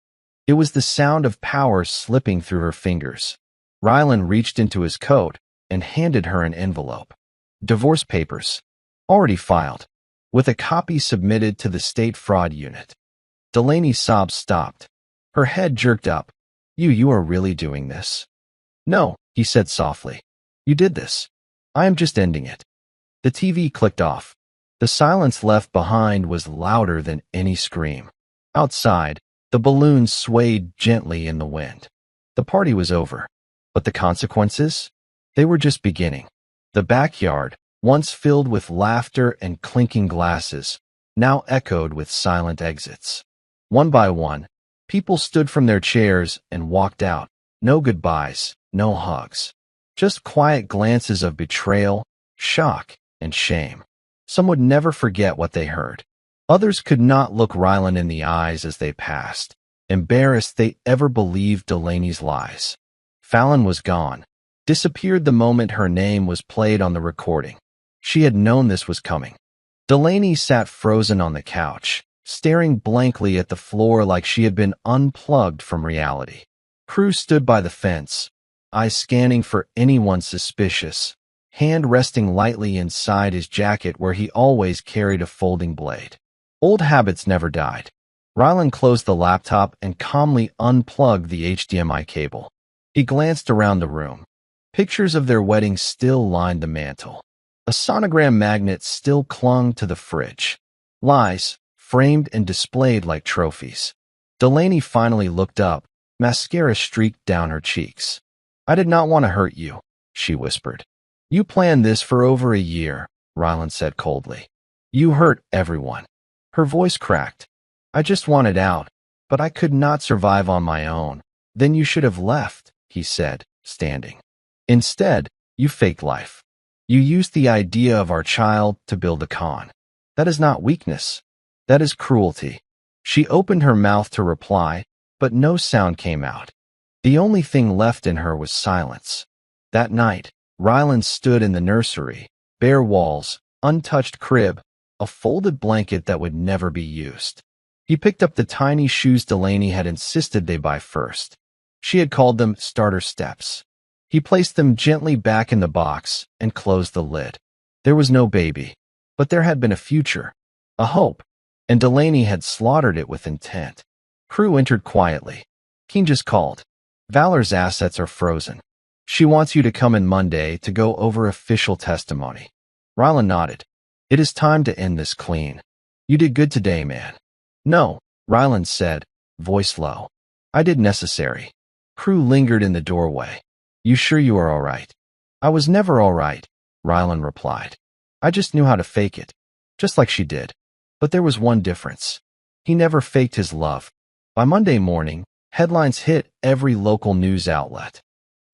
It was the sound of power slipping through her fingers. Rylan reached into his coat and handed her an envelope. Divorce papers. Already filed. With a copy submitted to the state fraud unit. Delaney's sobs stopped. Her head jerked up. You are really doing this?" "No," he said softly. "You did this. I am just ending it." The TV clicked off. The silence left behind was louder than any scream. Outside, the balloons swayed gently in the wind. The party was over. But the consequences? They were just beginning. The backyard, once filled with laughter and clinking glasses, now echoed with silent exits. One by one, people stood from their chairs and walked out. No goodbyes, no hugs. Just quiet glances of betrayal, shock, and shame. Some would never forget what they heard. Others could not look Rylan in the eyes as they passed, embarrassed they ever believed Delaney's lies. Fallon was gone, disappeared the moment her name was played on the recording. She had known this was coming. Delaney sat frozen on the couch, staring blankly at the floor like she had been unplugged from reality. Crew stood by the fence, eyes scanning for anyone suspicious, hand resting lightly inside his jacket where he always carried a folding blade. Old habits never died. Rylan closed the laptop and calmly unplugged the HDMI cable. He glanced around the room. Pictures of their wedding still lined the mantel. A sonogram magnet still clung to the fridge. Lies, framed and displayed like trophies. Delaney finally looked up, mascara streaked down her cheeks. "I did not want to hurt you," she whispered. "You planned this for over a year," Rylan said coldly. "You hurt everyone." Her voice cracked. "I just wanted out, but I could not survive on my own." "Then you should have left," he said, standing. "Instead, you faked life. You used the idea of our child to build a con. That is not weakness. That is cruelty." She opened her mouth to reply, but no sound came out. The only thing left in her was silence. That night, Rylan stood in the nursery, bare walls, untouched crib, a folded blanket that would never be used. He picked up the tiny shoes Delaney had insisted they buy first. She had called them starter steps. He placed them gently back in the box and closed the lid. There was no baby, but there had been a future, a hope, and Delaney had slaughtered it with intent. Crew entered quietly. Keen just called. "Valor's assets are frozen. She wants you to come in Monday to go over official testimony." Rylan nodded. "It is time to end this clean. You did good today, man." "No," Rylan said, voice low. "I did necessary." Crew lingered in the doorway. "You sure you are all right?" "I was never all right," Rylan replied. "I just knew how to fake it, just like she did. But there was one difference. He never faked his love." By Monday morning, headlines hit every local news outlet.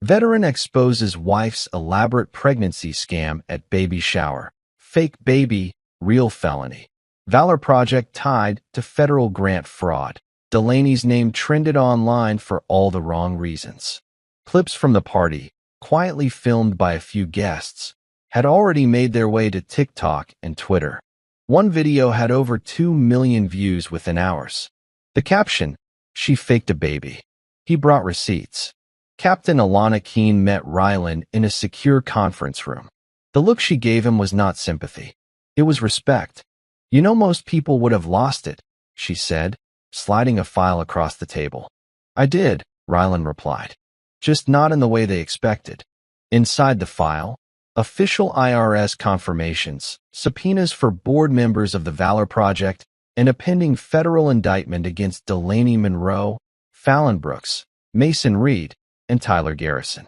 Veteran exposes wife's elaborate pregnancy scam at baby shower. Fake baby, real felony. Valor Project tied to federal grant fraud. Delaney's name trended online for all the wrong reasons. Clips from the party, quietly filmed by a few guests, had already made their way to TikTok and Twitter. One video had over 2 million views within hours. The caption, "She faked a baby. He brought receipts." Captain Alana Keene met Rylan in a secure conference room. The look she gave him was not sympathy. It was respect. "You know, most people would have lost it," she said, sliding a file across the table. "I did," Rylan replied. "Just not in the way they expected." Inside the file, official IRS confirmations, subpoenas for board members of the Valor Project, and a pending federal indictment against Delaney Monroe, Fallon Brooks, Mason Reed, and Tyler Garrison.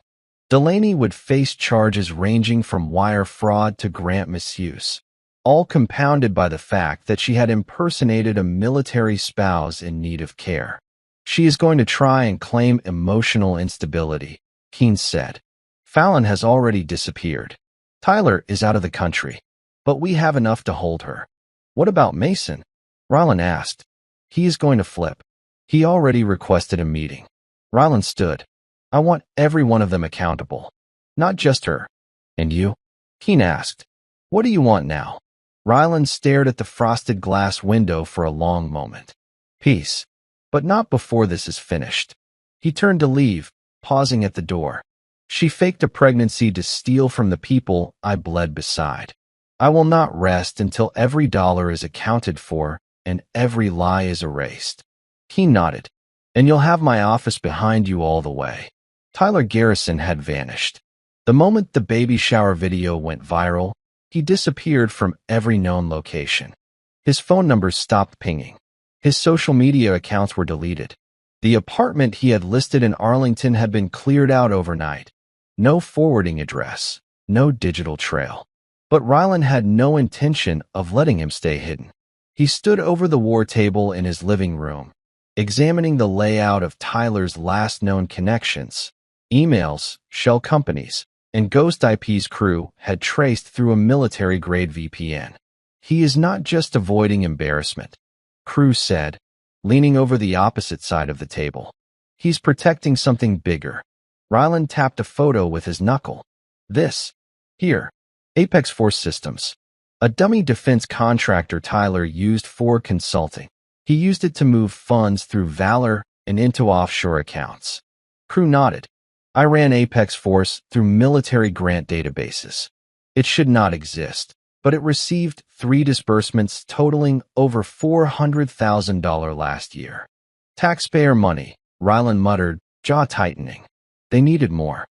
Delaney would face charges ranging from wire fraud to grant misuse, all compounded by the fact that she had impersonated a military spouse in need of care. She is going to try and claim emotional instability, Keen said. Fallon has already disappeared. Tyler is out of the country, but we have enough to hold her. What about Mason? Rylan asked. He is going to flip. He already requested a meeting. Rylan stood. I want every one of them accountable. Not just her. And you? Keen asked. What do you want now? Rylan stared at the frosted glass window for a long moment. Peace. But not before this is finished. He turned to leave, pausing at the door. She faked a pregnancy to steal from the people I bled beside. I will not rest until every dollar is accounted for and every lie is erased. Keen nodded. And you'll have my office behind you all the way. Tyler Garrison had vanished. The moment the baby shower video went viral, he disappeared from every known location. His phone numbers stopped pinging. His social media accounts were deleted. The apartment he had listed in Arlington had been cleared out overnight. No forwarding address, no digital trail. But Rylan had no intention of letting him stay hidden. He stood over the war table in his living room, examining the layout of Tyler's last known connections. Emails, shell companies, and Ghost IP's Crew had traced through a military-grade VPN. He is not just avoiding embarrassment, Crew said, leaning over the opposite side of the table. He's protecting something bigger. Rylan tapped a photo with his knuckle. This. Here. Apex Force Systems. A dummy defense contractor Tyler used for consulting. He used it to move funds through Valor and into offshore accounts. Crew nodded. I ran Apex Force through military grant databases. It should not exist, but it received 3 disbursements totaling over $400,000 last year. Taxpayer money, Rylan muttered, jaw tightening. They needed more.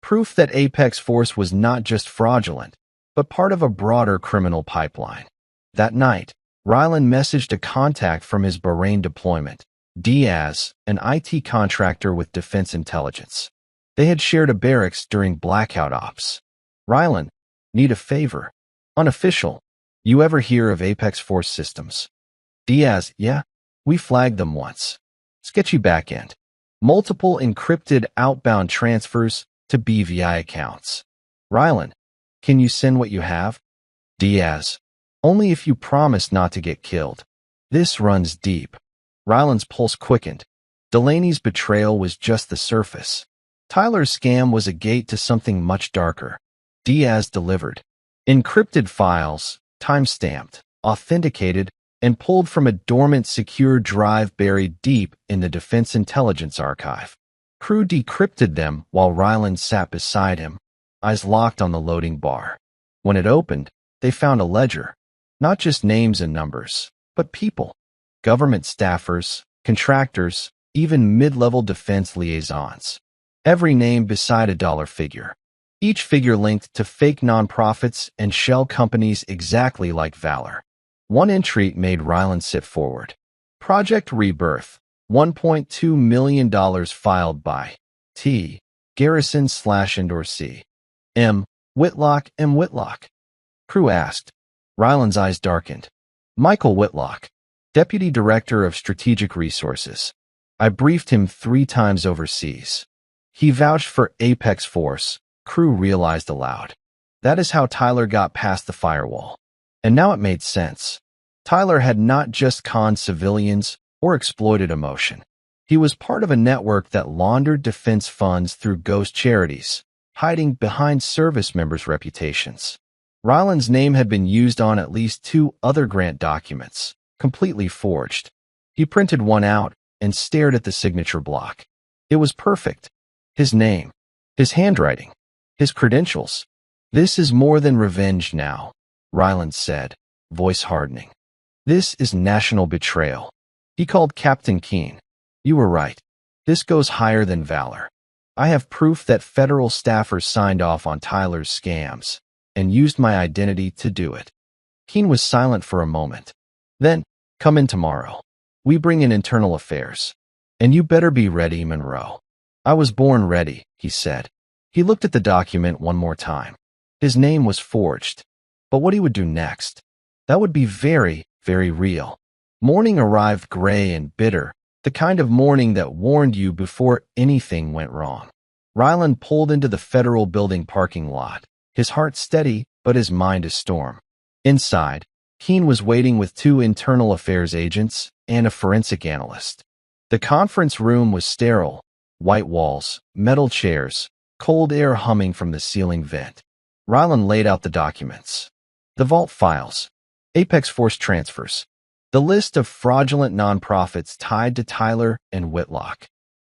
Proof that Apex Force was not just fraudulent, but part of a broader criminal pipeline. That night, Rylan messaged a contact from his Bahrain deployment, Diaz, an IT contractor with defense intelligence. They had shared a barracks during blackout ops. Rylan, need a favor. Unofficial. You ever hear of Apex Force Systems? Diaz, yeah. We flagged them once. Sketchy backend. Multiple encrypted outbound transfers to BVI accounts. Rylan, can you send what you have? Diaz, only if you promise not to get killed. This runs deep. Rylan's pulse quickened. Delaney's betrayal was just the surface. Tyler's scam was a gate to something much darker. Diaz delivered. Encrypted files, time-stamped, authenticated, and pulled from a dormant secure drive buried deep in the Defense Intelligence Archive. Crew decrypted them while Rylan sat beside him, eyes locked on the loading bar. When it opened, they found a ledger. Not just names and numbers, but people. Government staffers, contractors, even mid-level defense liaisons. Every name beside a dollar figure. Each figure linked to fake nonprofits and shell companies exactly like Valor. One entry made Rylan sit forward. Project Rebirth, $1.2 million filed by T. Garrison/endorsee. M. Whitlock M. Whitlock. Crew asked. Rylan's eyes darkened. Michael Whitlock, Deputy Director of Strategic Resources. I briefed him 3 times overseas. He vouched for Apex Force, Crew realized aloud. That is how Tyler got past the firewall. And now it made sense. Tyler had not just conned civilians or exploited emotion. He was part of a network that laundered defense funds through ghost charities, hiding behind service members' reputations. Rylan's name had been used on at least 2 other grant documents, completely forged. He printed one out and stared at the signature block. It was perfect. His name, his handwriting, his credentials. This is more than revenge now, Rylan said, voice hardening. This is national betrayal. He called Captain Keen. You were right. This goes higher than Valor. I have proof that federal staffers signed off on Tyler's scams and used my identity to do it. Keene was silent for a moment. Then, come in tomorrow. We bring in internal affairs. And you better be ready, Monroe. I was born ready, he said. He looked at the document one more time. His name was forged. But what he would do next, that would be very, very real. Morning arrived gray and bitter, the kind of morning that warned you before anything went wrong. Ryland pulled into the federal building parking lot, his heart steady but his mind a storm. Inside, Keene was waiting with 2 internal affairs agents and a forensic analyst. The conference room was sterile, white walls, metal chairs, cold air humming from the ceiling vent. Ryland laid out the documents. The vault files, Apex Force transfers, the list of fraudulent nonprofits tied to Tyler and Whitlock.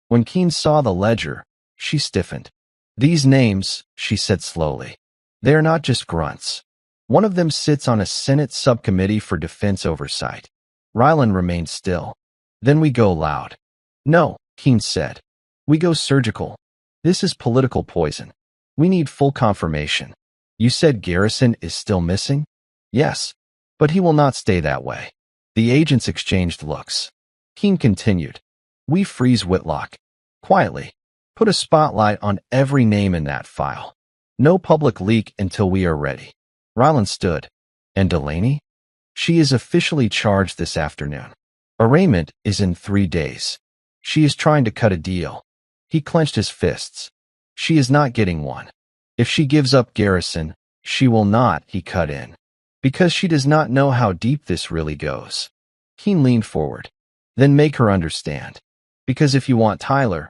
When Keene saw the ledger, she stiffened. These names, she said slowly, they are not just grunts. One of them sits on a Senate subcommittee for defense oversight. Ryland remained still. Then we go loud. No, Keene said. We go surgical. This is political poison. We need full confirmation. You said Garrison is still missing? Yes, but he will not stay that way. The agents exchanged looks. Keene continued. We freeze Whitlock. Quietly. Put a spotlight on every name in that file. No public leak until we are ready. Ryland stood. And Delaney? She is officially charged this afternoon. Arraignment is in 3 days. She is trying to cut a deal. He clenched his fists. She is not getting one. If she gives up Garrison, she will not, he cut in. Because she does not know how deep this really goes. Keene leaned forward. Then make her understand. Because if you want Tyler,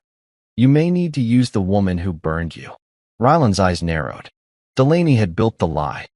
you may need to use the woman who burned you. Ryland's eyes narrowed. Delaney had built the lie.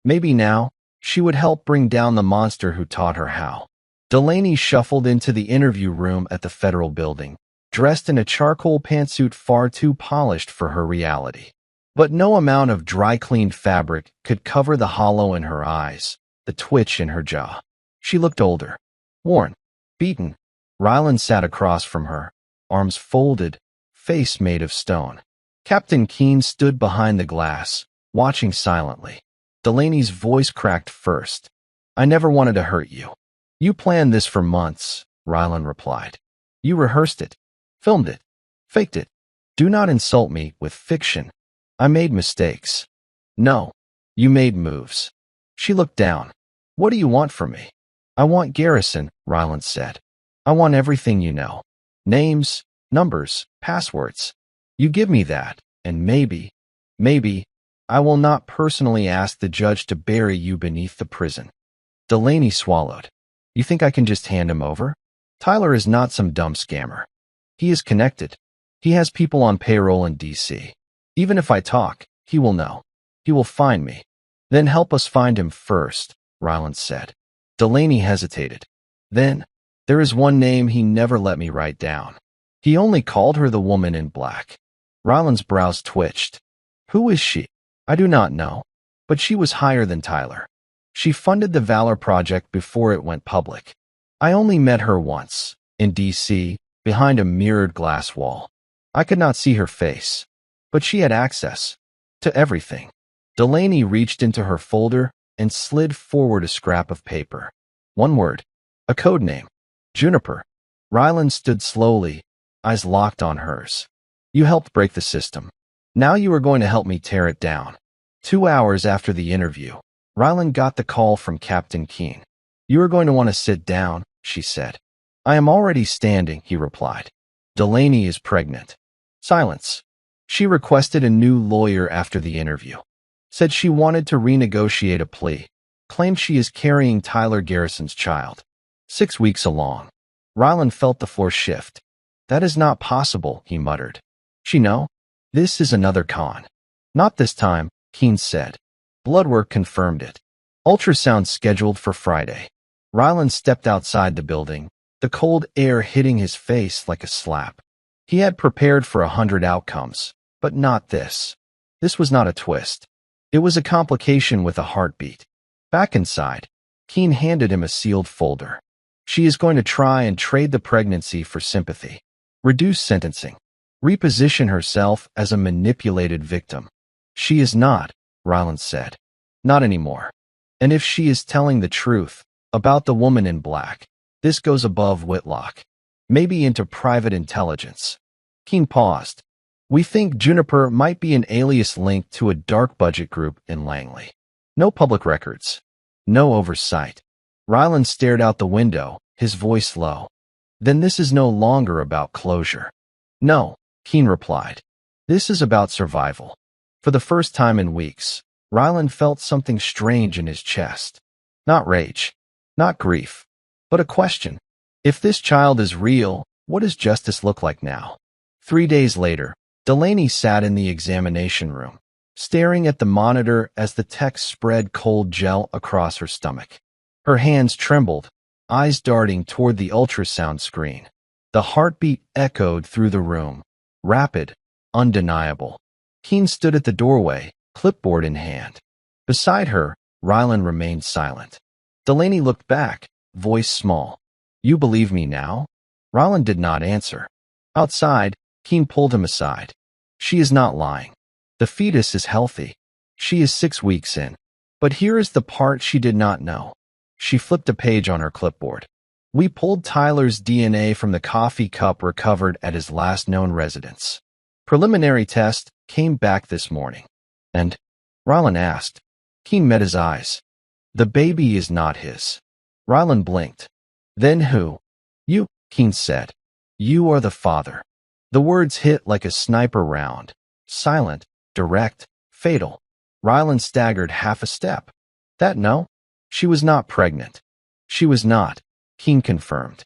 Maybe now, she would help bring down the monster who taught her how. Delaney shuffled into the interview room at the federal building, dressed in a charcoal pantsuit far too polished for her reality. But no amount of dry-cleaned fabric could cover the hollow in her eyes, the twitch in her jaw. She looked older, worn, beaten. Ryland sat across from her, arms folded, face made of stone. Captain Keene stood behind the glass, watching silently. Delaney's voice cracked first. I never wanted to hurt you. You planned this for months, Ryland replied. You rehearsed it, filmed it, faked it. Do not insult me with fiction. I made mistakes. No, you made moves. She looked down. What do you want from me? I want Garrison, Ryland said. I want everything you know. Names, numbers, passwords. You give me that, and maybe, I will not personally ask the judge to bury you beneath the prison. Delaney swallowed. You think I can just hand him over? Tyler is not some dumb scammer. He is connected. He has people on payroll in D.C. Even if I talk, he will know. He will find me. Then help us find him first, Ryland said. Delaney hesitated. Then, there is one name he never let me write down. He only called her the woman in black. Ryland's brows twitched. Who is she? I do not know. But she was higher than Tyler. She funded the Valor Project before it went public. I only met her once, in D.C., behind a mirrored glass wall. I could not see her face. But she had access to everything. Delaney reached into her folder and slid forward a scrap of paper. One word. A code name. Juniper. Ryland stood slowly, eyes locked on hers. You helped break the system. Now you are going to help me tear it down. 2 hours after the interview, Ryland got the call from Captain Keene. You are going to want to sit down, she said. I am already standing, he replied. Delaney is pregnant. Silence. She requested a new lawyer after the interview. Said she wanted to renegotiate a plea. Claimed she is carrying Tyler Garrison's child. 6 weeks along. Ryland felt the floor shift. That is not possible, he muttered. She know? This is another con. Not this time, Keene said. Blood work confirmed it. Ultrasound scheduled for Friday. Ryland stepped outside the building, the cold air hitting his face like a slap. He had prepared for 100 outcomes, but not this. This was not a twist. It was a complication with a heartbeat. Back inside, Keene handed him a sealed folder. She is going to try and trade the pregnancy for sympathy. Reduce sentencing. reposition herself as a manipulated victim. She is not, Ryland said. Not anymore. And if she is telling the truth about the woman in black, this goes above Whitlock. Maybe into private intelligence. Keen paused. We think Juniper might be an alias linked to a dark budget group in Langley. No public records. No oversight. Ryland stared out the window, his voice low. Then this is no longer about closure. No, Keen replied. This is about survival. For the first time in weeks, Ryland felt something strange in his chest. Not rage. Not grief. But a question. If this child is real, what does justice look like now? 3 days later, Delaney sat in the examination room, staring at the monitor as the text spread cold gel across her stomach. Her hands trembled, eyes darting toward the ultrasound screen. The heartbeat echoed through the room, rapid, undeniable. Keen stood at the doorway, clipboard in hand. Beside her, Ryland remained silent. Delaney looked back, voice small. You believe me now? Ryland did not answer. Outside, Keen pulled him aside. She is not lying. The fetus is healthy. She is 6 weeks in. But here is the part she did not know. She flipped a page on her clipboard. We pulled Tyler's DNA from the coffee cup recovered at his last known residence. Preliminary test came back this morning. And? Ryland asked. Keen met his eyes. The baby is not his. Ryland blinked. Then who? You, Keen said. You are the father. The words hit like a sniper round. Silent, direct, fatal. Ryland staggered half a step. That no? She was not pregnant. She was not, Keen confirmed.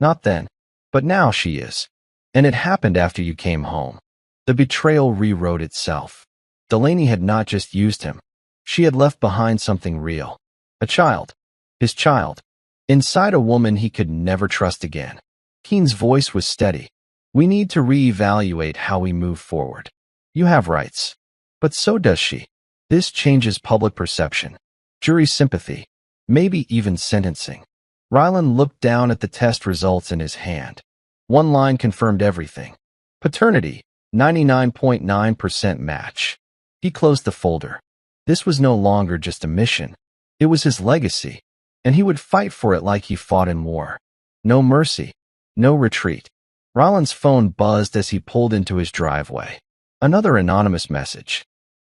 Not then. But now she is. And it happened after you came home. The betrayal rewrote itself. Delaney had not just used him. She had left behind something real. A child. His child. Inside a woman he could never trust again. Keen's voice was steady. We need to reevaluate how we move forward. You have rights. But so does she. This changes public perception, jury sympathy, maybe even sentencing. Ryland looked down at the test results in his hand. One line confirmed everything. Paternity, 99.9% match. He closed the folder. This was no longer just a mission. It was his legacy, and he would fight for it like he fought in war. No mercy, no retreat. Ryland's phone buzzed as he pulled into his driveway. Another anonymous message.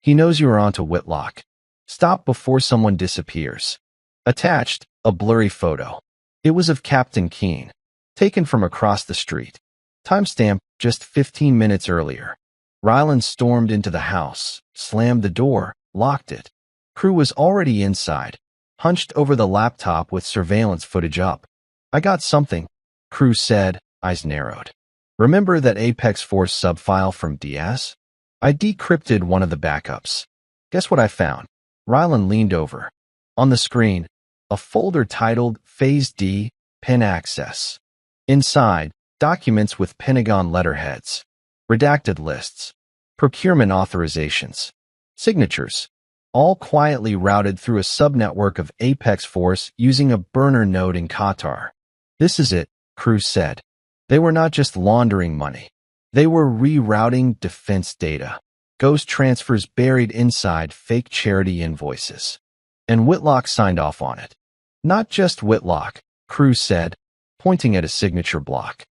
He knows you are onto Whitlock. Stop before someone disappears. Attached, a blurry photo. It was of Captain Keen, taken from across the street. Timestamp just 15 minutes earlier. Ryland stormed into the house, slammed the door, locked it. Crew was already inside, hunched over the laptop with surveillance footage up. I got something, Crew said, eyes narrowed. Remember that Apex Force subfile from Diaz? I decrypted one of the backups. Guess what I found? Ryland leaned over. On the screen, a folder titled Phase D, Pen Access. Inside, documents with Pentagon letterheads, redacted lists, procurement authorizations, signatures, all quietly routed through a subnetwork of Apex Force using a burner node in Qatar. This is it, Crew said. They were not just laundering money. They were rerouting defense data, ghost transfers buried inside fake charity invoices. And Whitlock signed off on it. Not just Whitlock, Crew said, pointing at a signature block.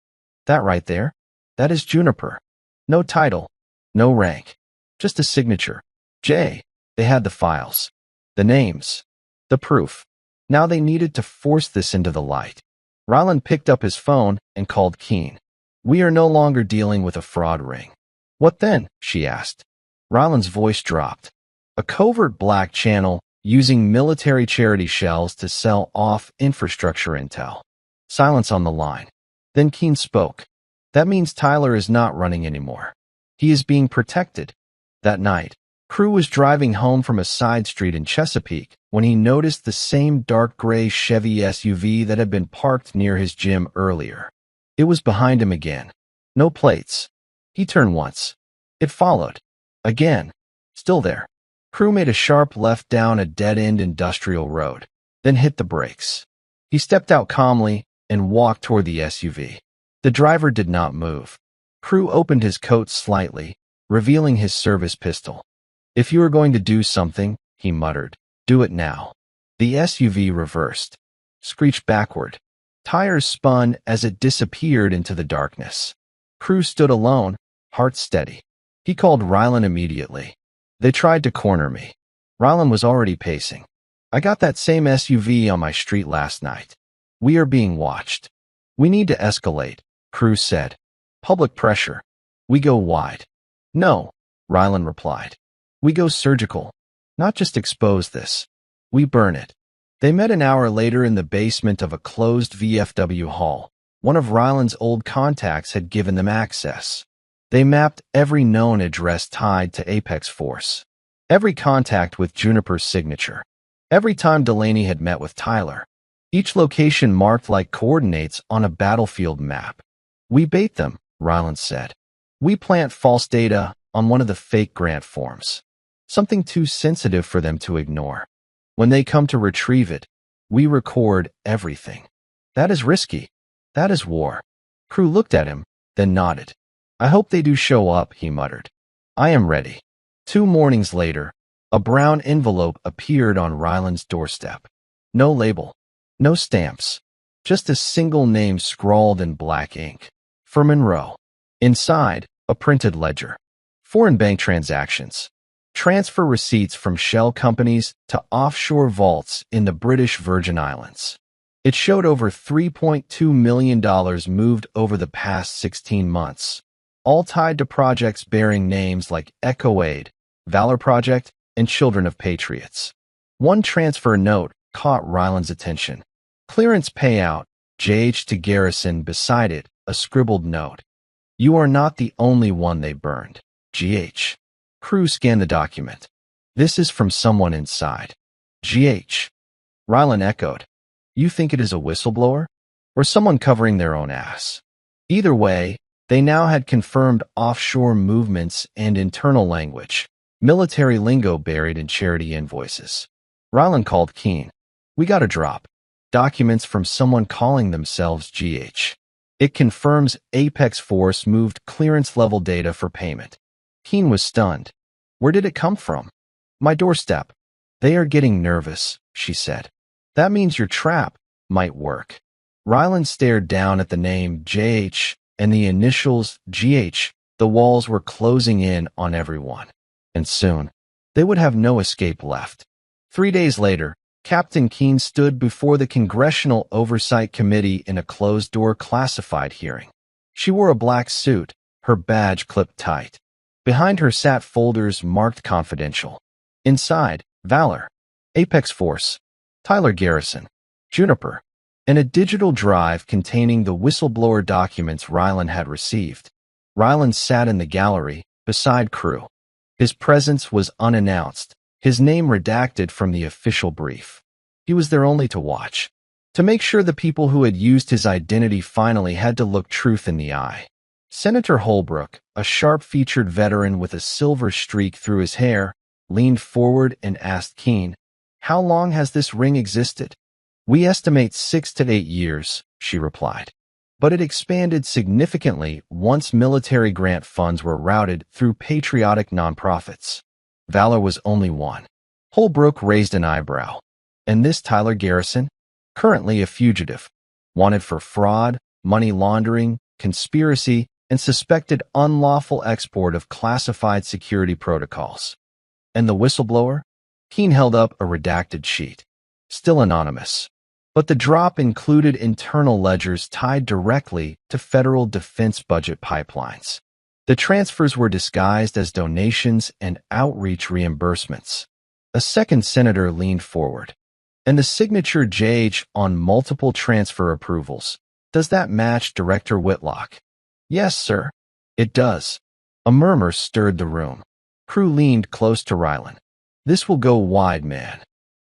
That right there? That is Juniper. No title, no rank, just a signature. J. They had the files, the names, the proof. Now they needed to force this into the light. Ryland picked up his phone and called Keen. We are no longer dealing with a fraud ring. What then? She asked. Ryland's voice dropped. A covert black channel using military charity shells to sell off infrastructure intel. Silence on the line. Then Keen spoke. That means Tyler is not running anymore. He is being protected. That night, Crew was driving home from a side street in Chesapeake when he noticed the same dark gray Chevy SUV that had been parked near his gym earlier. It was behind him again. No plates. He turned once. It followed. Again. Still there. Crew made a sharp left down a dead-end industrial road, then hit the brakes. He stepped out calmly and walked toward the SUV. The driver did not move. Crew opened his coat slightly, revealing his service pistol. If you are going to do something, he muttered, do it now. The SUV reversed, screeched backward. Tires spun as it disappeared into the darkness. Crew stood alone, heart steady. He called Rylan immediately. They tried to corner me. Rylan was already pacing. I got that same SUV on my street last night. We are being watched. We need to escalate, Crew said. Public pressure. We go wide. No, Rylan replied. We go surgical. Not just expose this. We burn it. They met an hour later in the basement of a closed VFW hall. One of Rylan's old contacts had given them access. They mapped every known address tied to Apex Force. Every contact with Juniper's signature. Every time Delaney had met with Tyler. Each location marked like coordinates on a battlefield map. We bait them, Rylan said. We plant false data on one of the fake grant forms. Something too sensitive for them to ignore. When they come to retrieve it, we record everything. That is risky. That is war. Crew looked at him, then nodded. I hope they do show up, he muttered. I am ready. 2 mornings later, a brown envelope appeared on Rylan's doorstep. No label. No stamps. Just a single name scrawled in black ink. For Monroe. Inside, a printed ledger. Foreign bank transactions. Transfer receipts from shell companies to offshore vaults in the British Virgin Islands. It showed over $3.2 million moved over the past 16 months, all tied to projects bearing names like Echo Aid, Valor Project, and Children of Patriots. One transfer note caught Rylan's attention. Clearance payout, JH to Garrison, beside it, a scribbled note. You are not the only one they burned, GH. Crew scanned the document. This is from someone inside. GH. Rylan echoed. You think it is a whistleblower? Or someone covering their own ass? Either way, they now had confirmed offshore movements and internal language, military lingo buried in charity invoices. Rylan called Keene. We got a drop. Documents from someone calling themselves GH. It confirms Apex Force moved clearance-level data for payment. Keene was stunned. Where did it come from? My doorstep. They are getting nervous, she said. That means your trap might work. Rylan stared down at the name JH and the initials GH. The walls were closing in on everyone. And soon, they would have no escape left. 3 days later, Captain Keene stood before the Congressional Oversight Committee in a closed-door classified hearing. She wore a black suit, her badge clipped tight. Behind her sat folders marked confidential. Inside, Valor, Apex Force, Tyler Garrison, Juniper, and a digital drive containing the whistleblower documents Rylan had received. Rylan sat in the gallery, beside Crew. His presence was unannounced, his name redacted from the official brief. He was there only to watch, to make sure the people who had used his identity finally had to look truth in the eye. Senator Holbrook, a sharp-featured veteran with a silver streak through his hair, leaned forward and asked Keene, How long has this ring existed? We estimate 6 to 8 years, she replied. But it expanded significantly once military grant funds were routed through patriotic nonprofits. Valor was only one. Holbrook raised an eyebrow. And this Tyler Garrison? Currently a fugitive. Wanted for fraud, money laundering, conspiracy, and suspected unlawful export of classified security protocols. And the whistleblower? Keene held up a redacted sheet. Still anonymous. But the drop included internal ledgers tied directly to federal defense budget pipelines. The transfers were disguised as donations and outreach reimbursements. A second senator leaned forward. And the signature JH on multiple transfer approvals. Does that match Director Whitlock? Yes, sir. It does. A murmur stirred the room. Crew leaned close to Rylan. This will go wide, man.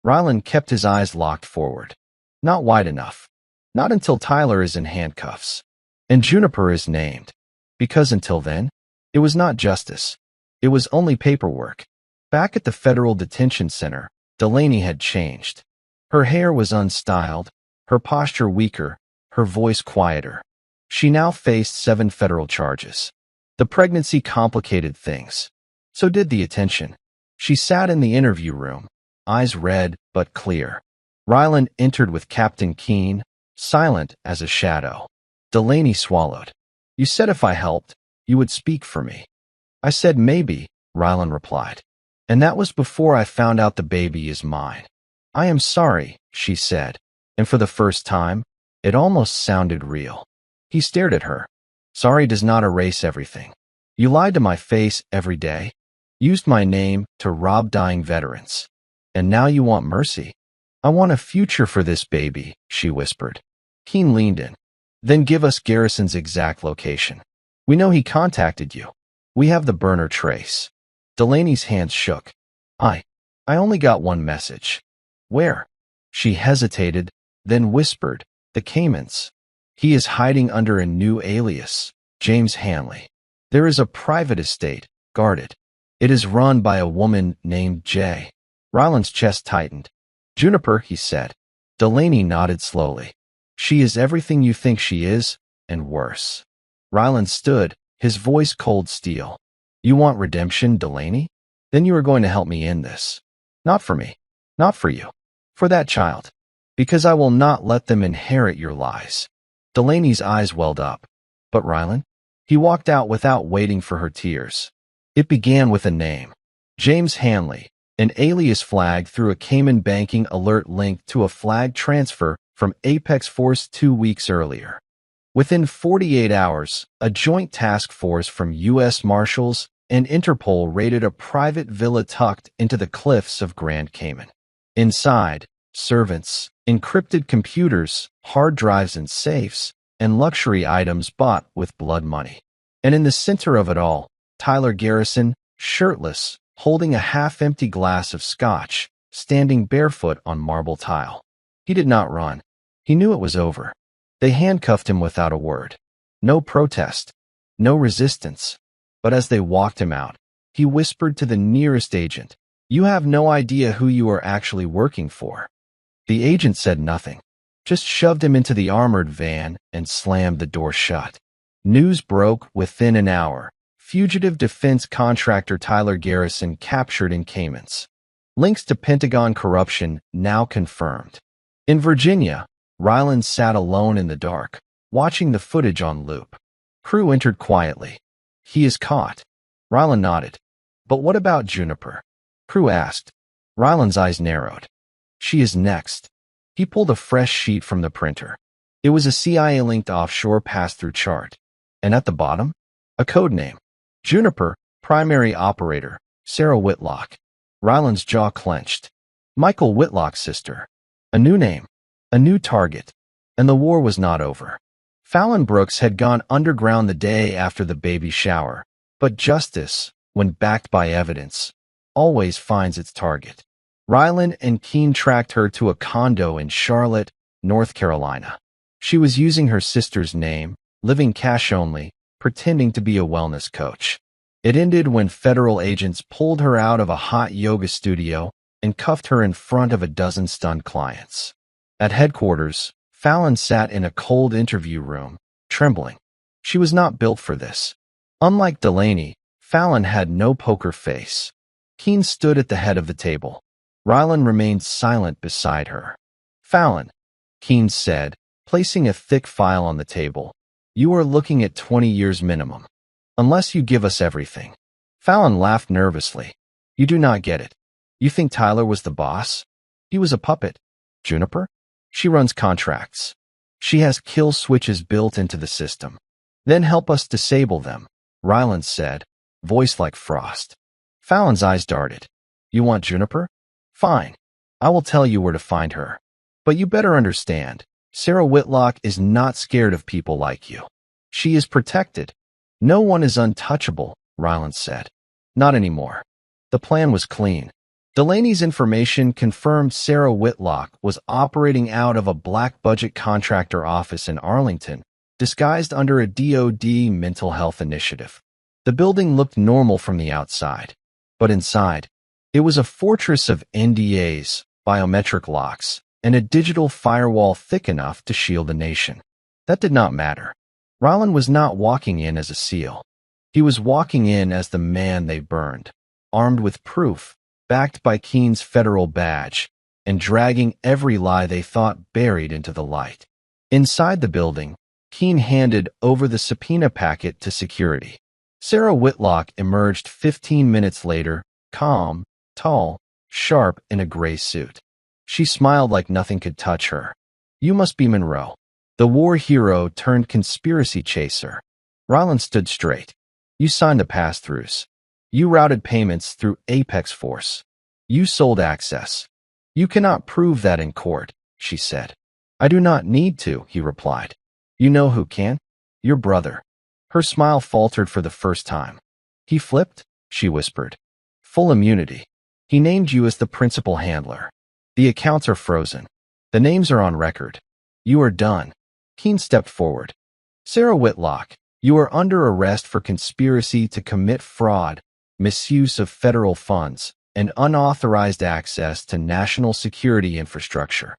Rylan kept his eyes locked forward. Not wide enough. Not until Tyler is in handcuffs. And Juniper is named. Because until then, it was not justice. It was only paperwork. Back at the Federal Detention Center, Delaney had changed. Her hair was unstyled, her posture weaker, her voice quieter. She now faced 7 federal charges. The pregnancy complicated things. So did the attention. She sat in the interview room, eyes red but clear. Ryland entered with Captain Keene, silent as a shadow. Delaney swallowed. You said if I helped, you would speak for me. I said maybe, Ryland replied. And that was before I found out the baby is mine. I am sorry, she said, and for the first time, it almost sounded real. He stared at her. Sorry does not erase everything. You lied to my face every day, used my name to rob dying veterans. And now you want mercy? I want a future for this baby, she whispered. Keene leaned in. Then give us Garrison's exact location. We know he contacted you. We have the burner trace. Delaney's hands shook. I only got one message. Where? She hesitated, then whispered, the Caymans. He is hiding under a new alias, James Hanley. There is a private estate, guarded. It is run by a woman named Jay. Ryland's chest tightened. Juniper, he said. Delaney nodded slowly. She is everything you think she is, and worse. Ryland stood, his voice cold steel. You want redemption, Delaney? Then you are going to help me in this. Not for me. Not for you. For that child. Because I will not let them inherit your lies. Delaney's eyes welled up. But Ryland? He walked out without waiting for her tears. It began with a name. James Hanley, an alias flag through a Cayman banking alert linked to a flag transfer from Apex Force 2 weeks earlier. Within 48 hours, a joint task force from U.S. Marshals and Interpol raided a private villa tucked into the cliffs of Grand Cayman. Inside, servants, encrypted computers, hard drives and safes, and luxury items bought with blood money. And in the center of it all, Tyler Garrison, shirtless, holding a half-empty glass of scotch, standing barefoot on marble tile. He did not run. He knew it was over. They handcuffed him without a word. No protest. No resistance. But as they walked him out, he whispered to the nearest agent, "You have no idea who you are actually working for." The agent said nothing, just shoved him into the armored van and slammed the door shut. News broke within an hour. Fugitive defense contractor Tyler Garrison captured in Caymans. Links to Pentagon corruption now confirmed. In Virginia, Ryland sat alone in the dark, watching the footage on loop. Crew entered quietly. He is caught. Ryland nodded. But what about Juniper? Crew asked. Ryland's eyes narrowed. She is next. He pulled a fresh sheet from the printer. It was a CIA-linked offshore pass-through chart. And at the bottom, a code name. Juniper, primary operator, Sarah Whitlock. Ryland's jaw clenched. Michael Whitlock's sister. A new name. A new target. And the war was not over. Fallon Brooks had gone underground the day after the baby shower. But justice, when backed by evidence, always finds its target. Ryland and Keene tracked her to a condo in Charlotte, North Carolina. She was using her sister's name, living cash only, pretending to be a wellness coach. It ended when federal agents pulled her out of a hot yoga studio and cuffed her in front of a dozen stunned clients. At headquarters, Fallon sat in a cold interview room, trembling. She was not built for this. Unlike Delaney, Fallon had no poker face. Keene stood at the head of the table. Ryland remained silent beside her. Fallon, Keene said, placing a thick file on the table. You are looking at 20 years minimum. Unless you give us everything. Fallon laughed nervously. You do not get it. You think Tyler was the boss? He was a puppet. Juniper? She runs contracts. She has kill switches built into the system. Then help us disable them, Ryland said, voice like frost. Fallon's eyes darted. You want Juniper? Fine. I will tell you where to find her. But you better understand, Sarah Whitlock is not scared of people like you. She is protected. No one is untouchable, Ryland said. Not anymore. The plan was clean. Delaney's information confirmed Sarah Whitlock was operating out of a black-budget contractor office in Arlington, disguised under a DoD mental health initiative. The building looked normal from the outside, but inside, it was a fortress of NDAs, biometric locks, and a digital firewall thick enough to shield the nation. That did not matter. Ryland was not walking in as a SEAL. He was walking in as the man they burned, armed with proof, backed by Keen's federal badge, and dragging every lie they thought buried into the light. Inside the building, Keen handed over the subpoena packet to security. Sarah Whitlock emerged 15 minutes later, calm, tall, sharp in a gray suit. She smiled like nothing could touch her. "You must be Monroe, the war hero turned conspiracy chaser." Ryland stood straight. "You signed the pass-throughs. You routed payments through Apex Force. You sold access. You cannot prove that in court," she said. "I do not need to," he replied. "You know who can? Your brother." Her smile faltered for the first time. "He flipped?" she whispered. "Full immunity. He named you as the principal handler. The accounts are frozen. The names are on record. You are done." Keen stepped forward. "Sarah Whitlock, you are under arrest for conspiracy to commit fraud, misuse of federal funds, and unauthorized access to national security infrastructure."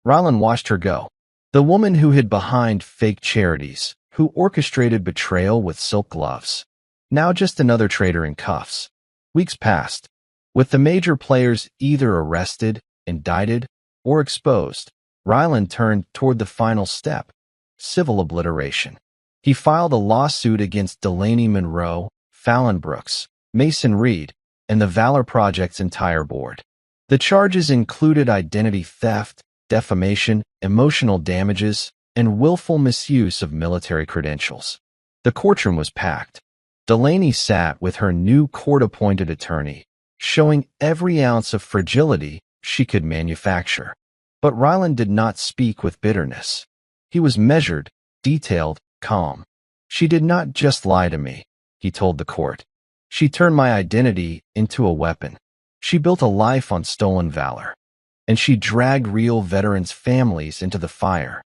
Ryland watched her go. The woman who hid behind fake charities, who orchestrated betrayal with silk gloves. Now just another traitor in cuffs. Weeks passed. With the major players either arrested, indicted, or exposed, Ryland turned toward the final step: civil obliteration. He filed a lawsuit against Delaney Monroe, Fallon Brooks, Mason Reed, and the Valor Project's entire board. The charges included identity theft, defamation, emotional damages, and willful misuse of military credentials. The courtroom was packed. Delaney sat with her new court-appointed attorney, showing every ounce of fragility she could manufacture. But Ryland did not speak with bitterness. He was measured, detailed, calm. "She did not just lie to me," he told the court. "She turned my identity into a weapon. She built a life on stolen valor. And she dragged real veterans' families into the fire."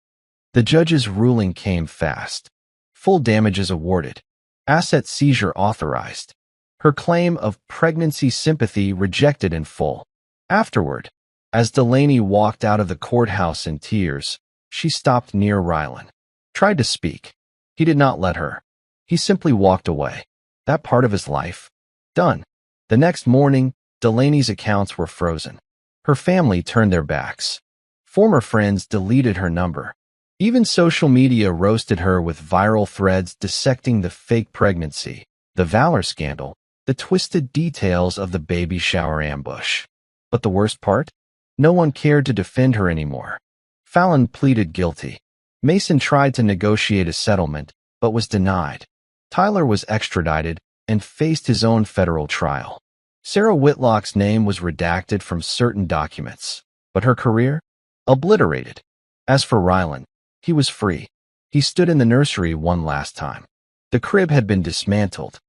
The judge's ruling came fast. Full damages awarded. Asset seizure authorized. Her claim of pregnancy sympathy rejected in full. Afterward, as Delaney walked out of the courthouse in tears, she stopped near Ryland. Tried to speak. He did not let her. He simply walked away. That part of his life? Done. The next morning, Delaney's accounts were frozen. Her family turned their backs. Former friends deleted her number. Even social media roasted her with viral threads dissecting the fake pregnancy, the Valor scandal, the twisted details of the baby shower ambush. But the worst part? No one cared to defend her anymore. Fallon pleaded guilty. Mason tried to negotiate a settlement, but was denied. Tyler was extradited and faced his own federal trial. Sarah Whitlock's name was redacted from certain documents, but her career? Obliterated. As for Ryland, he was free. He stood in the nursery one last time. The crib had been dismantled.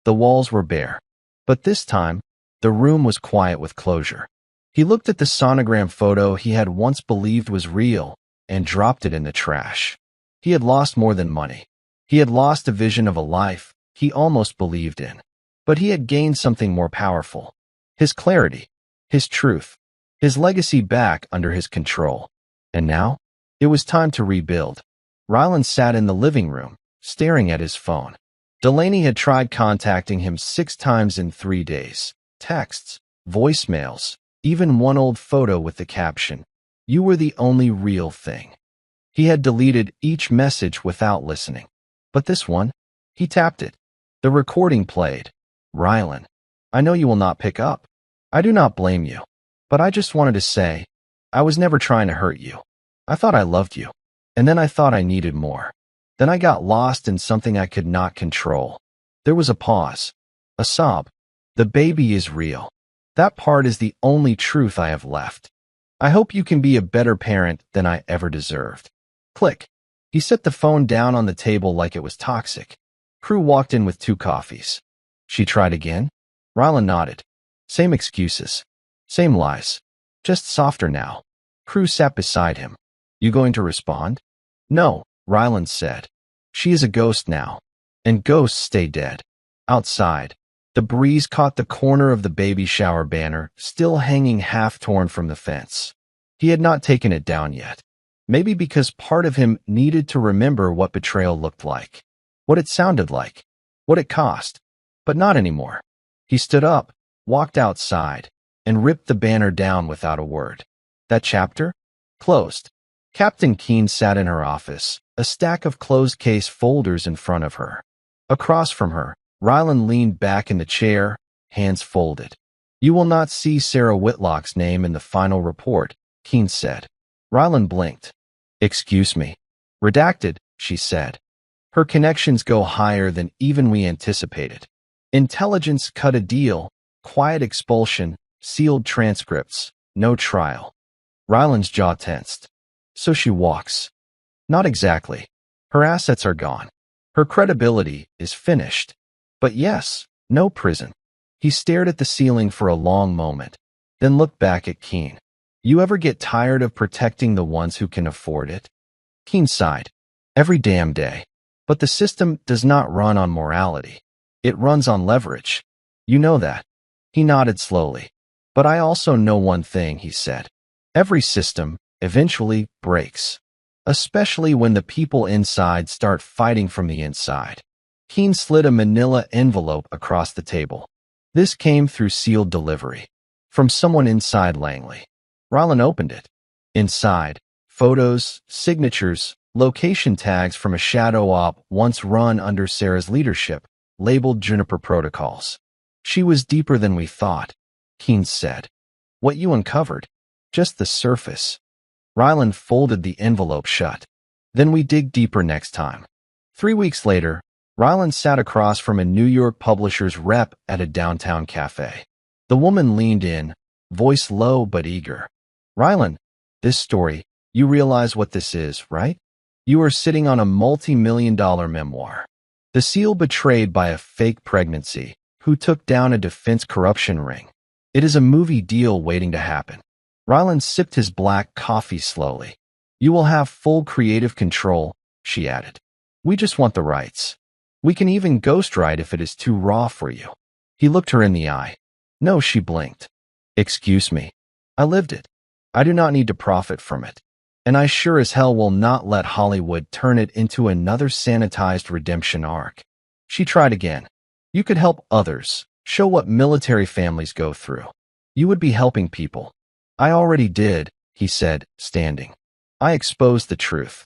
The walls were bare. But this time, the room was quiet with closure. He looked at the sonogram photo he had once believed was real and dropped it in the trash. He had lost more than money. He had lost a vision of a life he almost believed in. But he had gained something more powerful. His clarity, his truth, his legacy back under his control. And now, it was time to rebuild. Ryland sat in the living room, staring at his phone. Delaney had tried contacting him 6 times in 3 days. Texts, voicemails, even one old photo with the caption, "You were the only real thing." He had deleted each message without listening. But this one, he tapped it. The recording played. "Ryland, I know you will not pick up. I do not blame you. But I just wanted to say, I was never trying to hurt you. I thought I loved you. And then I thought I needed more. Then I got lost in something I could not control." There was a pause. A sob. "The baby is real. That part is the only truth I have left. I hope you can be a better parent than I ever deserved." Click. He set the phone down on the table like it was toxic. Crew walked in with 2 coffees. "She tried again?" Ryland nodded. "Same excuses. Same lies. Just softer now." Crew sat beside him. "You going to respond?" "No," Ryland said. "She is a ghost now. And ghosts stay dead." Outside, the breeze caught the corner of the baby shower banner, still hanging half-torn from the fence. He had not taken it down yet. Maybe because part of him needed to remember what betrayal looked like. What it sounded like. what it cost. But not anymore. He stood up, walked outside, and ripped the banner down without a word. That chapter? Closed. Captain Keene sat in her office, a stack of closed case folders in front of her. Across from her, Ryland leaned back in the chair, hands folded. You will not see Sarah Whitlock's name in the final report, Keene said. Ryland blinked. Excuse me. Redacted, she said. Her connections go higher than even we anticipated. Intelligence cut a deal, quiet expulsion, sealed transcripts, no trial. Ryland's jaw tensed. So she walks. Not exactly. Her assets are gone. Her credibility is finished. But yes, no prison. He stared at the ceiling for a long moment, then looked back at Keene. You ever get tired of protecting the ones who can afford it? Keene sighed. Every damn day. But the system does not run on morality. It runs on leverage. You know that. He nodded slowly. But I also know one thing, he said. Every system eventually breaks. Especially when the people inside start fighting from the inside. Keene slid a manila envelope across the table. This came through sealed delivery. From someone inside Langley. Ryland opened it. Inside, photos, signatures, location tags from a shadow op once run under Sarah's leadership, labeled Juniper Protocols. She was deeper than we thought, Keene said. What you uncovered? Just the surface. Ryland folded the envelope shut. Then we dig deeper next time. 3 weeks later, Ryland sat across from a New York publisher's rep at a downtown cafe. The woman leaned in, voice low but eager. Ryland, this story, you realize what this is, right? You are sitting on a multi-million-dollar memoir. The seal betrayed by a fake pregnancy, who took down a defense corruption ring. It is a movie deal waiting to happen. Ryland sipped his black coffee slowly. You will have full creative control, she added. We just want the rights. We can even ghostwrite if it is too raw for you. He looked her in the eye. No, she blinked. Excuse me. I lived it. I do not need to profit from it. And I sure as hell will not let Hollywood turn it into another sanitized redemption arc. She tried again. You could help others, show what military families go through. You would be helping people. I already did, he said, standing. I exposed the truth.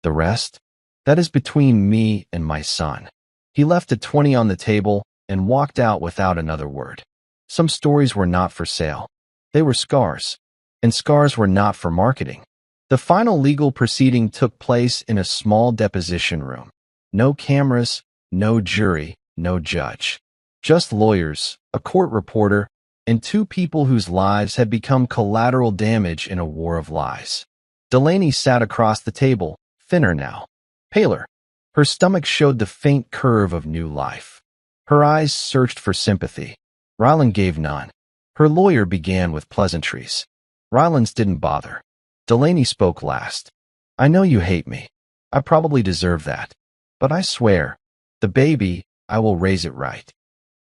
The rest? That is between me and my son. He left a 20 on the table and walked out without another word. Some stories were not for sale. They were scars. And scars were not for marketing. The final legal proceeding took place in a small deposition room. No cameras, no jury, no judge. Just lawyers, a court reporter, and 2 people whose lives had become collateral damage in a war of lies. Delaney sat across the table, thinner now, paler. Her stomach showed the faint curve of new life. Her eyes searched for sympathy. Ryland gave none. Her lawyer began with pleasantries. Ryland's didn't bother. Delaney spoke last. I know you hate me. I probably deserve that. But I swear, the baby, I will raise it right.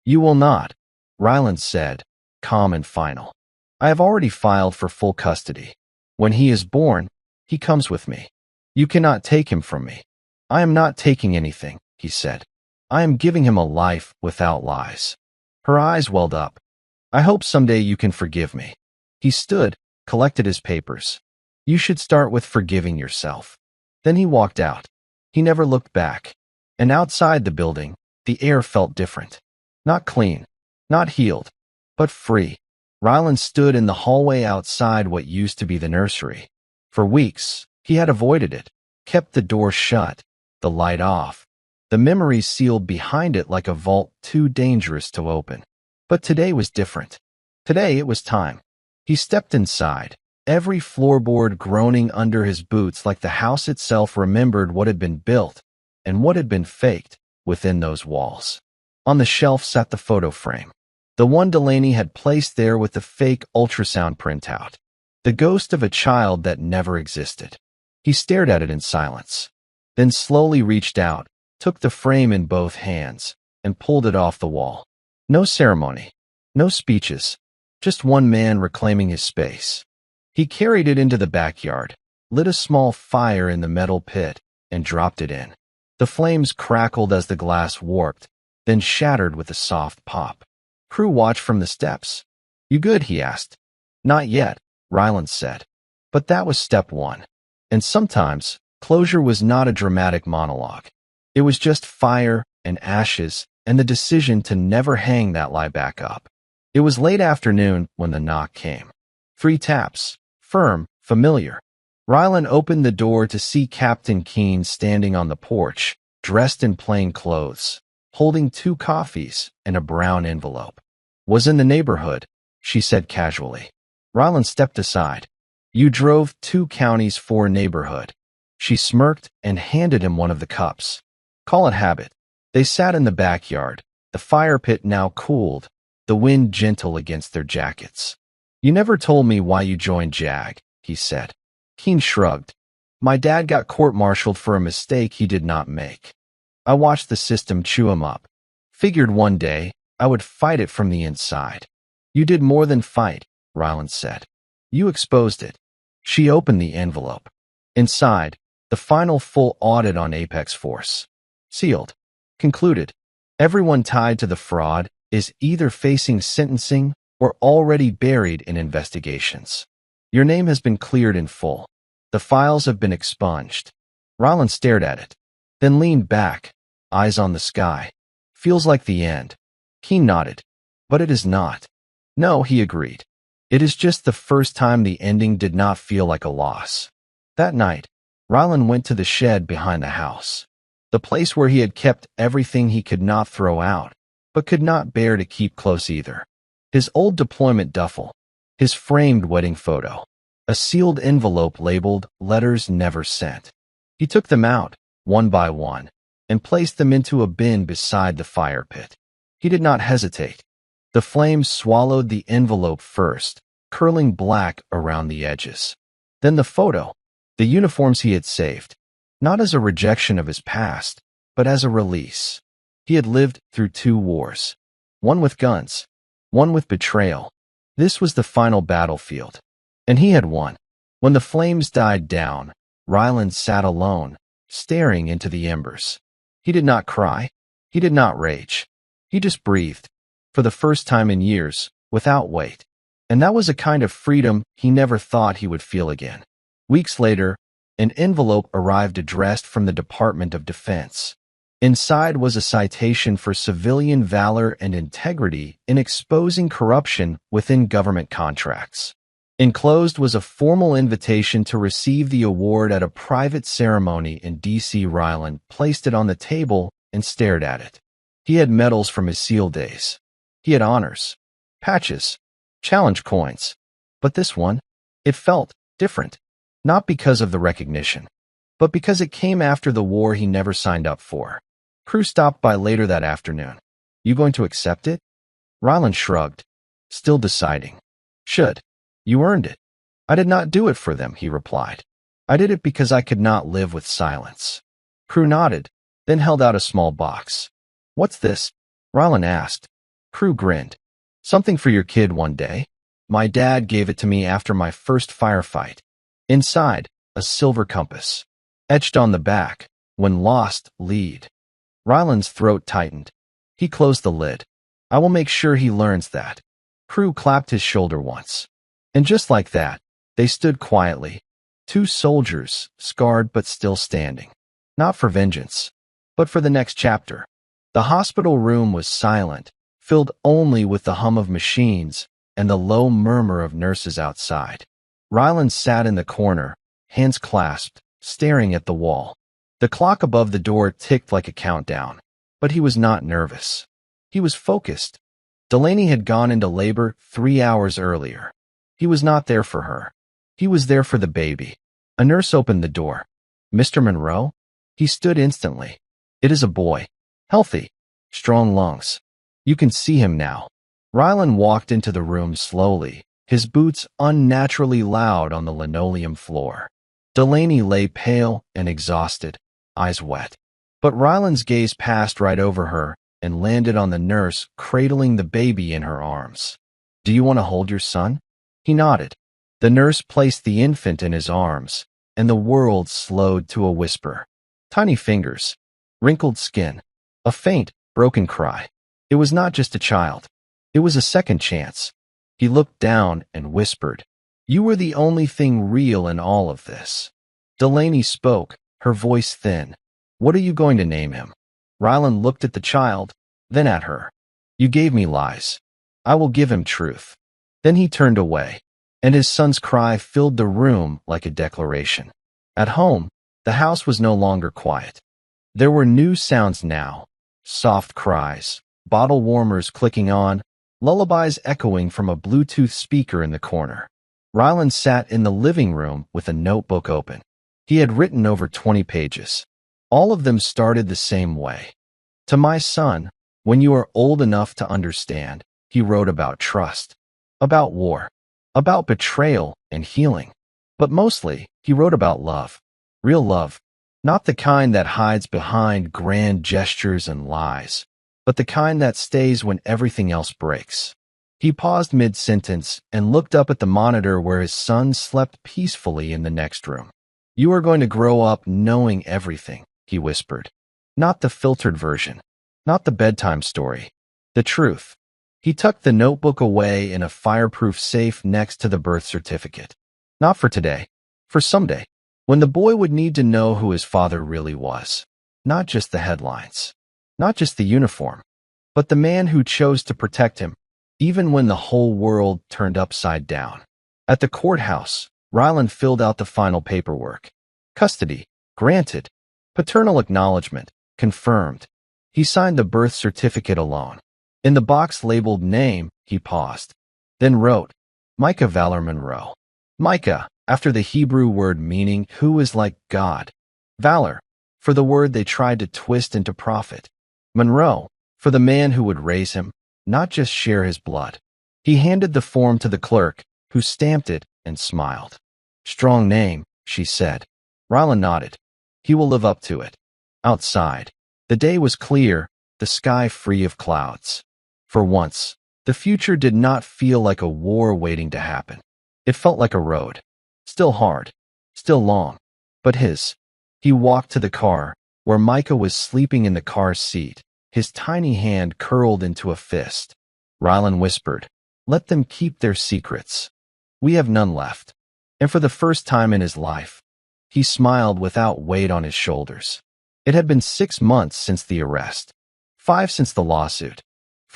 You will not, Ryland said, calm and final. I have already filed for full custody. When he is born, he comes with me. You cannot take him from me. I am not taking anything, he said. I am giving him a life without lies. Her eyes welled up. I hope someday you can forgive me. He stood, collected his papers. You should start with forgiving yourself. Then he walked out. He never looked back. And outside the building, the air felt different. Not clean, not healed, but free. Ryland stood in the hallway outside what used to be the nursery. For weeks, he had avoided it, kept the door shut, the light off, the memories sealed behind it like a vault too dangerous to open. But today was different. Today it was time. He stepped inside, every floorboard groaning under his boots like the house itself remembered what had been built and what had been faked within those walls. On the shelf sat the photo frame, the one Delaney had placed there with the fake ultrasound printout, the ghost of a child that never existed. He stared at it in silence, then slowly reached out, took the frame in both hands, and pulled it off the wall. No ceremony, no speeches, just one man reclaiming his space. He carried it into the backyard, lit a small fire in the metal pit, and dropped it in. The flames crackled as the glass warped, then shattered with a soft pop. Prue watched from the steps. "You good?" he asked. "Not yet," Ryland said. But that was step one. And sometimes, closure was not a dramatic monologue. It was just fire and ashes and the decision to never hang that lie back up. It was late afternoon when the knock came. 3 taps, firm, familiar. Ryland opened the door to see Captain Keene standing on the porch, dressed in plain clothes, holding 2 coffees and a brown envelope. "Was in the neighborhood," she said casually. Ryland stepped aside. "You drove 2 counties for neighborhood." She smirked and handed him one of the cups. "Call it habit." They sat in the backyard, the fire pit now cooled, the wind gentle against their jackets. "You never told me why you joined JAG," he said. Keene shrugged. "My dad got court-martialed for a mistake he did not make. I watched the system chew him up. Figured one day I would fight it from the inside." "You did more than fight," Ryland said. "You exposed it." She opened the envelope. Inside, the final full audit on Apex Force. Sealed. Concluded. Everyone tied to the fraud is either facing sentencing or already buried in investigations. Your name has been cleared in full. The files have been expunged. Ryland stared at it, then leaned back, eyes on the sky. "Feels like the end." Keene nodded. "But it is not." "No," he agreed. "It is just the first time the ending did not feel like a loss." That night, Ryland went to the shed behind the house, the place where he had kept everything he could not throw out, but could not bear to keep close either. His old deployment duffel, his framed wedding photo, a sealed envelope labeled "Letters Never Sent." He took them out, one by one, and placed them into a bin beside the fire pit. He did not hesitate. The flames swallowed the envelope first, curling black around the edges. Then the photo, the uniforms he had saved, not as a rejection of his past, but as a release. He had lived through 2 wars, one with guns, one with betrayal. This was the final battlefield, and he had won. When the flames died down, Ryland sat alone, staring into the embers. He did not cry. He did not rage. He just breathed, for the first time in years, without weight. And that was a kind of freedom he never thought he would feel again. Weeks later, an envelope arrived addressed from the Department of Defense. Inside was a citation for civilian valor and integrity in exposing corruption within government contracts. Enclosed was a formal invitation to receive the award at a private ceremony in D.C. Ryland placed it on the table and stared at it. He had medals from his SEAL days. He had honors, patches, challenge coins. But this one, it felt different. Not because of the recognition, but because it came after the war he never signed up for. Prue stopped by later that afternoon. "You going to accept it?" Ryland shrugged, still deciding. "Should. You earned it." "I did not do it for them," he replied. "I did it because I could not live with silence." Prue nodded, then held out a small box. "What's this?" Ryland asked. Prue grinned. "Something for your kid one day. My dad gave it to me after my first firefight." Inside, a silver compass. Etched on the back, "When lost, lead." Ryland's throat tightened. He closed the lid. "I will make sure he learns that." Prue clapped his shoulder once. And just like that, they stood quietly, 2 soldiers, scarred but still standing. Not for vengeance, but for the next chapter. The hospital room was silent, filled only with the hum of machines and the low murmur of nurses outside. Ryland sat in the corner, hands clasped, staring at the wall. The clock above the door ticked like a countdown, but he was not nervous. He was focused. Delaney had gone into labor 3 hours earlier. He was not there for her. He was there for the baby. A nurse opened the door. "Mr. Monroe?" He stood instantly. "It is a boy. Healthy. Strong lungs. You can see him now." Ryland walked into the room slowly, his boots unnaturally loud on the linoleum floor. Delaney lay pale and exhausted, eyes wet. But Ryland's gaze passed right over her and landed on the nurse cradling the baby in her arms. "Do you want to hold your son?" He nodded. The nurse placed the infant in his arms, and the world slowed to a whisper. Tiny fingers, wrinkled skin, a faint, broken cry. It was not just a child. It was a second chance. He looked down and whispered, "You were the only thing real in all of this." Delaney spoke, her voice thin. "What are you going to name him?" Rylan looked at the child, then at her. "You gave me lies. I will give him truth." Then he turned away, and his son's cry filled the room like a declaration. At home, the house was no longer quiet. There were new sounds now, soft cries, bottle warmers clicking on, lullabies echoing from a Bluetooth speaker in the corner. Rylan sat in the living room with a notebook open. He had written over 20 pages. All of them started the same way. "To my son, when you are old enough to understand," he wrote about trust, about war, about betrayal and healing. But mostly, he wrote about love. Real love. Not the kind that hides behind grand gestures and lies, but the kind that stays when everything else breaks. He paused mid-sentence and looked up at the monitor where his son slept peacefully in the next room. "You are going to grow up knowing everything," he whispered. "Not the filtered version, not the bedtime story, the truth." He tucked the notebook away in a fireproof safe next to the birth certificate. Not for today, for someday, when the boy would need to know who his father really was. Not just the headlines, not just the uniform, but the man who chose to protect him, even when the whole world turned upside down. At the courthouse, Rylan filled out the final paperwork. Custody, granted. Paternal acknowledgement, confirmed. He signed the birth certificate alone. In the box labeled name, he paused, then wrote, "Micah Valor Monroe." Micah, after the Hebrew word meaning who is like God. Valor, for the word they tried to twist into prophet. Monroe, for the man who would raise him, not just share his blood. He handed the form to the clerk, who stamped it and smiled. "Strong name," she said. Rylan nodded. "He will live up to it." Outside, the day was clear, the sky free of clouds. For once, the future did not feel like a war waiting to happen. It felt like a road. Still hard, still long, but his. He walked to the car, where Micah was sleeping in the car seat, his tiny hand curled into a fist. Rylan whispered, "Let them keep their secrets. We have none left." And for the first time in his life, he smiled without weight on his shoulders. It had been 6 months since the arrest, 5 since the lawsuit,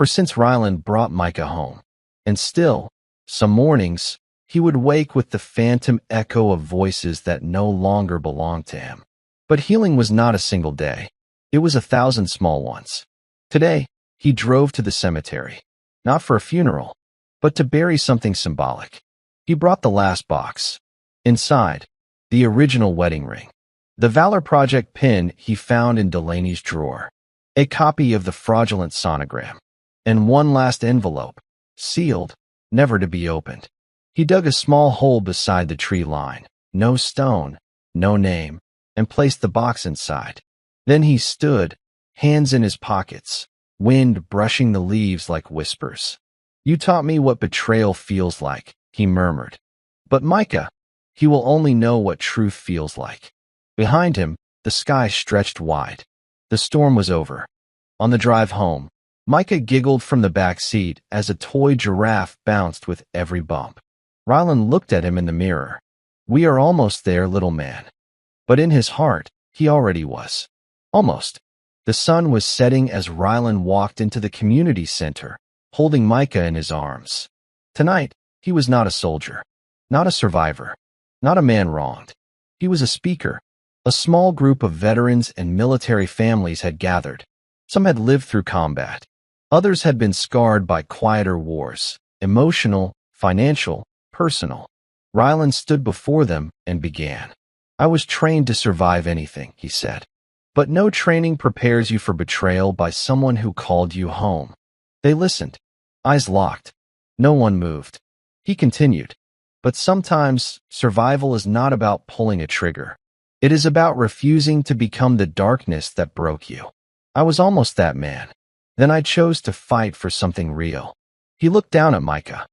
since Rylan brought Micah home. And still, some mornings, he would wake with the phantom echo of voices that no longer belonged to him. But healing was not a single day. It was 1,000 small ones. Today, he drove to the cemetery, not for a funeral, but to bury something symbolic. He brought the last box. Inside, the original wedding ring. The Valor Project pin he found in Delaney's drawer. A copy of the fraudulent sonogram. And one last envelope, sealed, never to be opened. He dug a small hole beside the tree line, no stone, no name, and placed the box inside. Then he stood, hands in his pockets, wind brushing the leaves like whispers. "You taught me what betrayal feels like," he murmured. But Micah, he will only know what truth feels like. Behind him, the sky stretched wide. The storm was over. On the drive home, Micah giggled from the back seat as a toy giraffe bounced with every bump. Rylan looked at him in the mirror. "We are almost there, little man." But in his heart, he already was. Almost. The sun was setting as Rylan walked into the community center, holding Micah in his arms. Tonight, he was not a soldier, not a survivor, not a man wronged. He was a speaker. A small group of veterans and military families had gathered. Some had lived through combat. Others had been scarred by quieter wars, emotional, financial, personal. Rylan stood before them and began. "I was trained to survive anything," he said. "But no training prepares you for betrayal by someone who called you home." They listened, eyes locked. No one moved. He continued, "But sometimes survival is not about pulling a trigger. It is about refusing to become the darkness that broke you. I was almost that man. Then I chose to fight for something real." He looked down at Micah.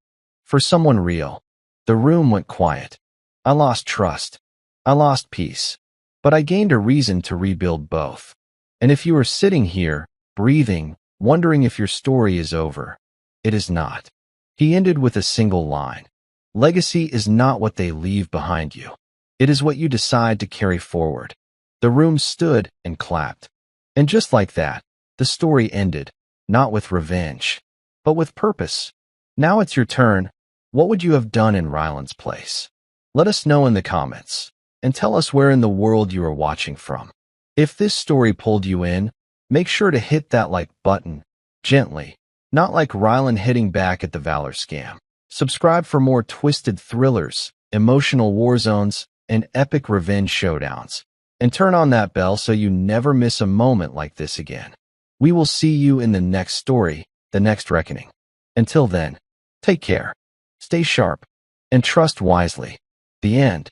"For someone real." The room went quiet. "I lost trust. I lost peace. But I gained a reason to rebuild both. And if you are sitting here, breathing, wondering if your story is over. It is not. He ended with a single line. Legacy is not what they leave behind you. It is what you decide to carry forward. The room stood and clapped. And just like that, the story ended, not with revenge, but with purpose. Now it's your turn. What would you have done in Ryland's place? Let us know in the comments, and tell us where in the world you are watching from. If this story pulled you in, make sure to hit that like button, gently, not like Ryland hitting back at the Valor scam. Subscribe for more twisted thrillers, emotional war zones, and epic revenge showdowns. And turn on that bell so you never miss a moment like this again. We will see you in the next story, the next reckoning. Until then, take care, stay sharp, and trust wisely. The end.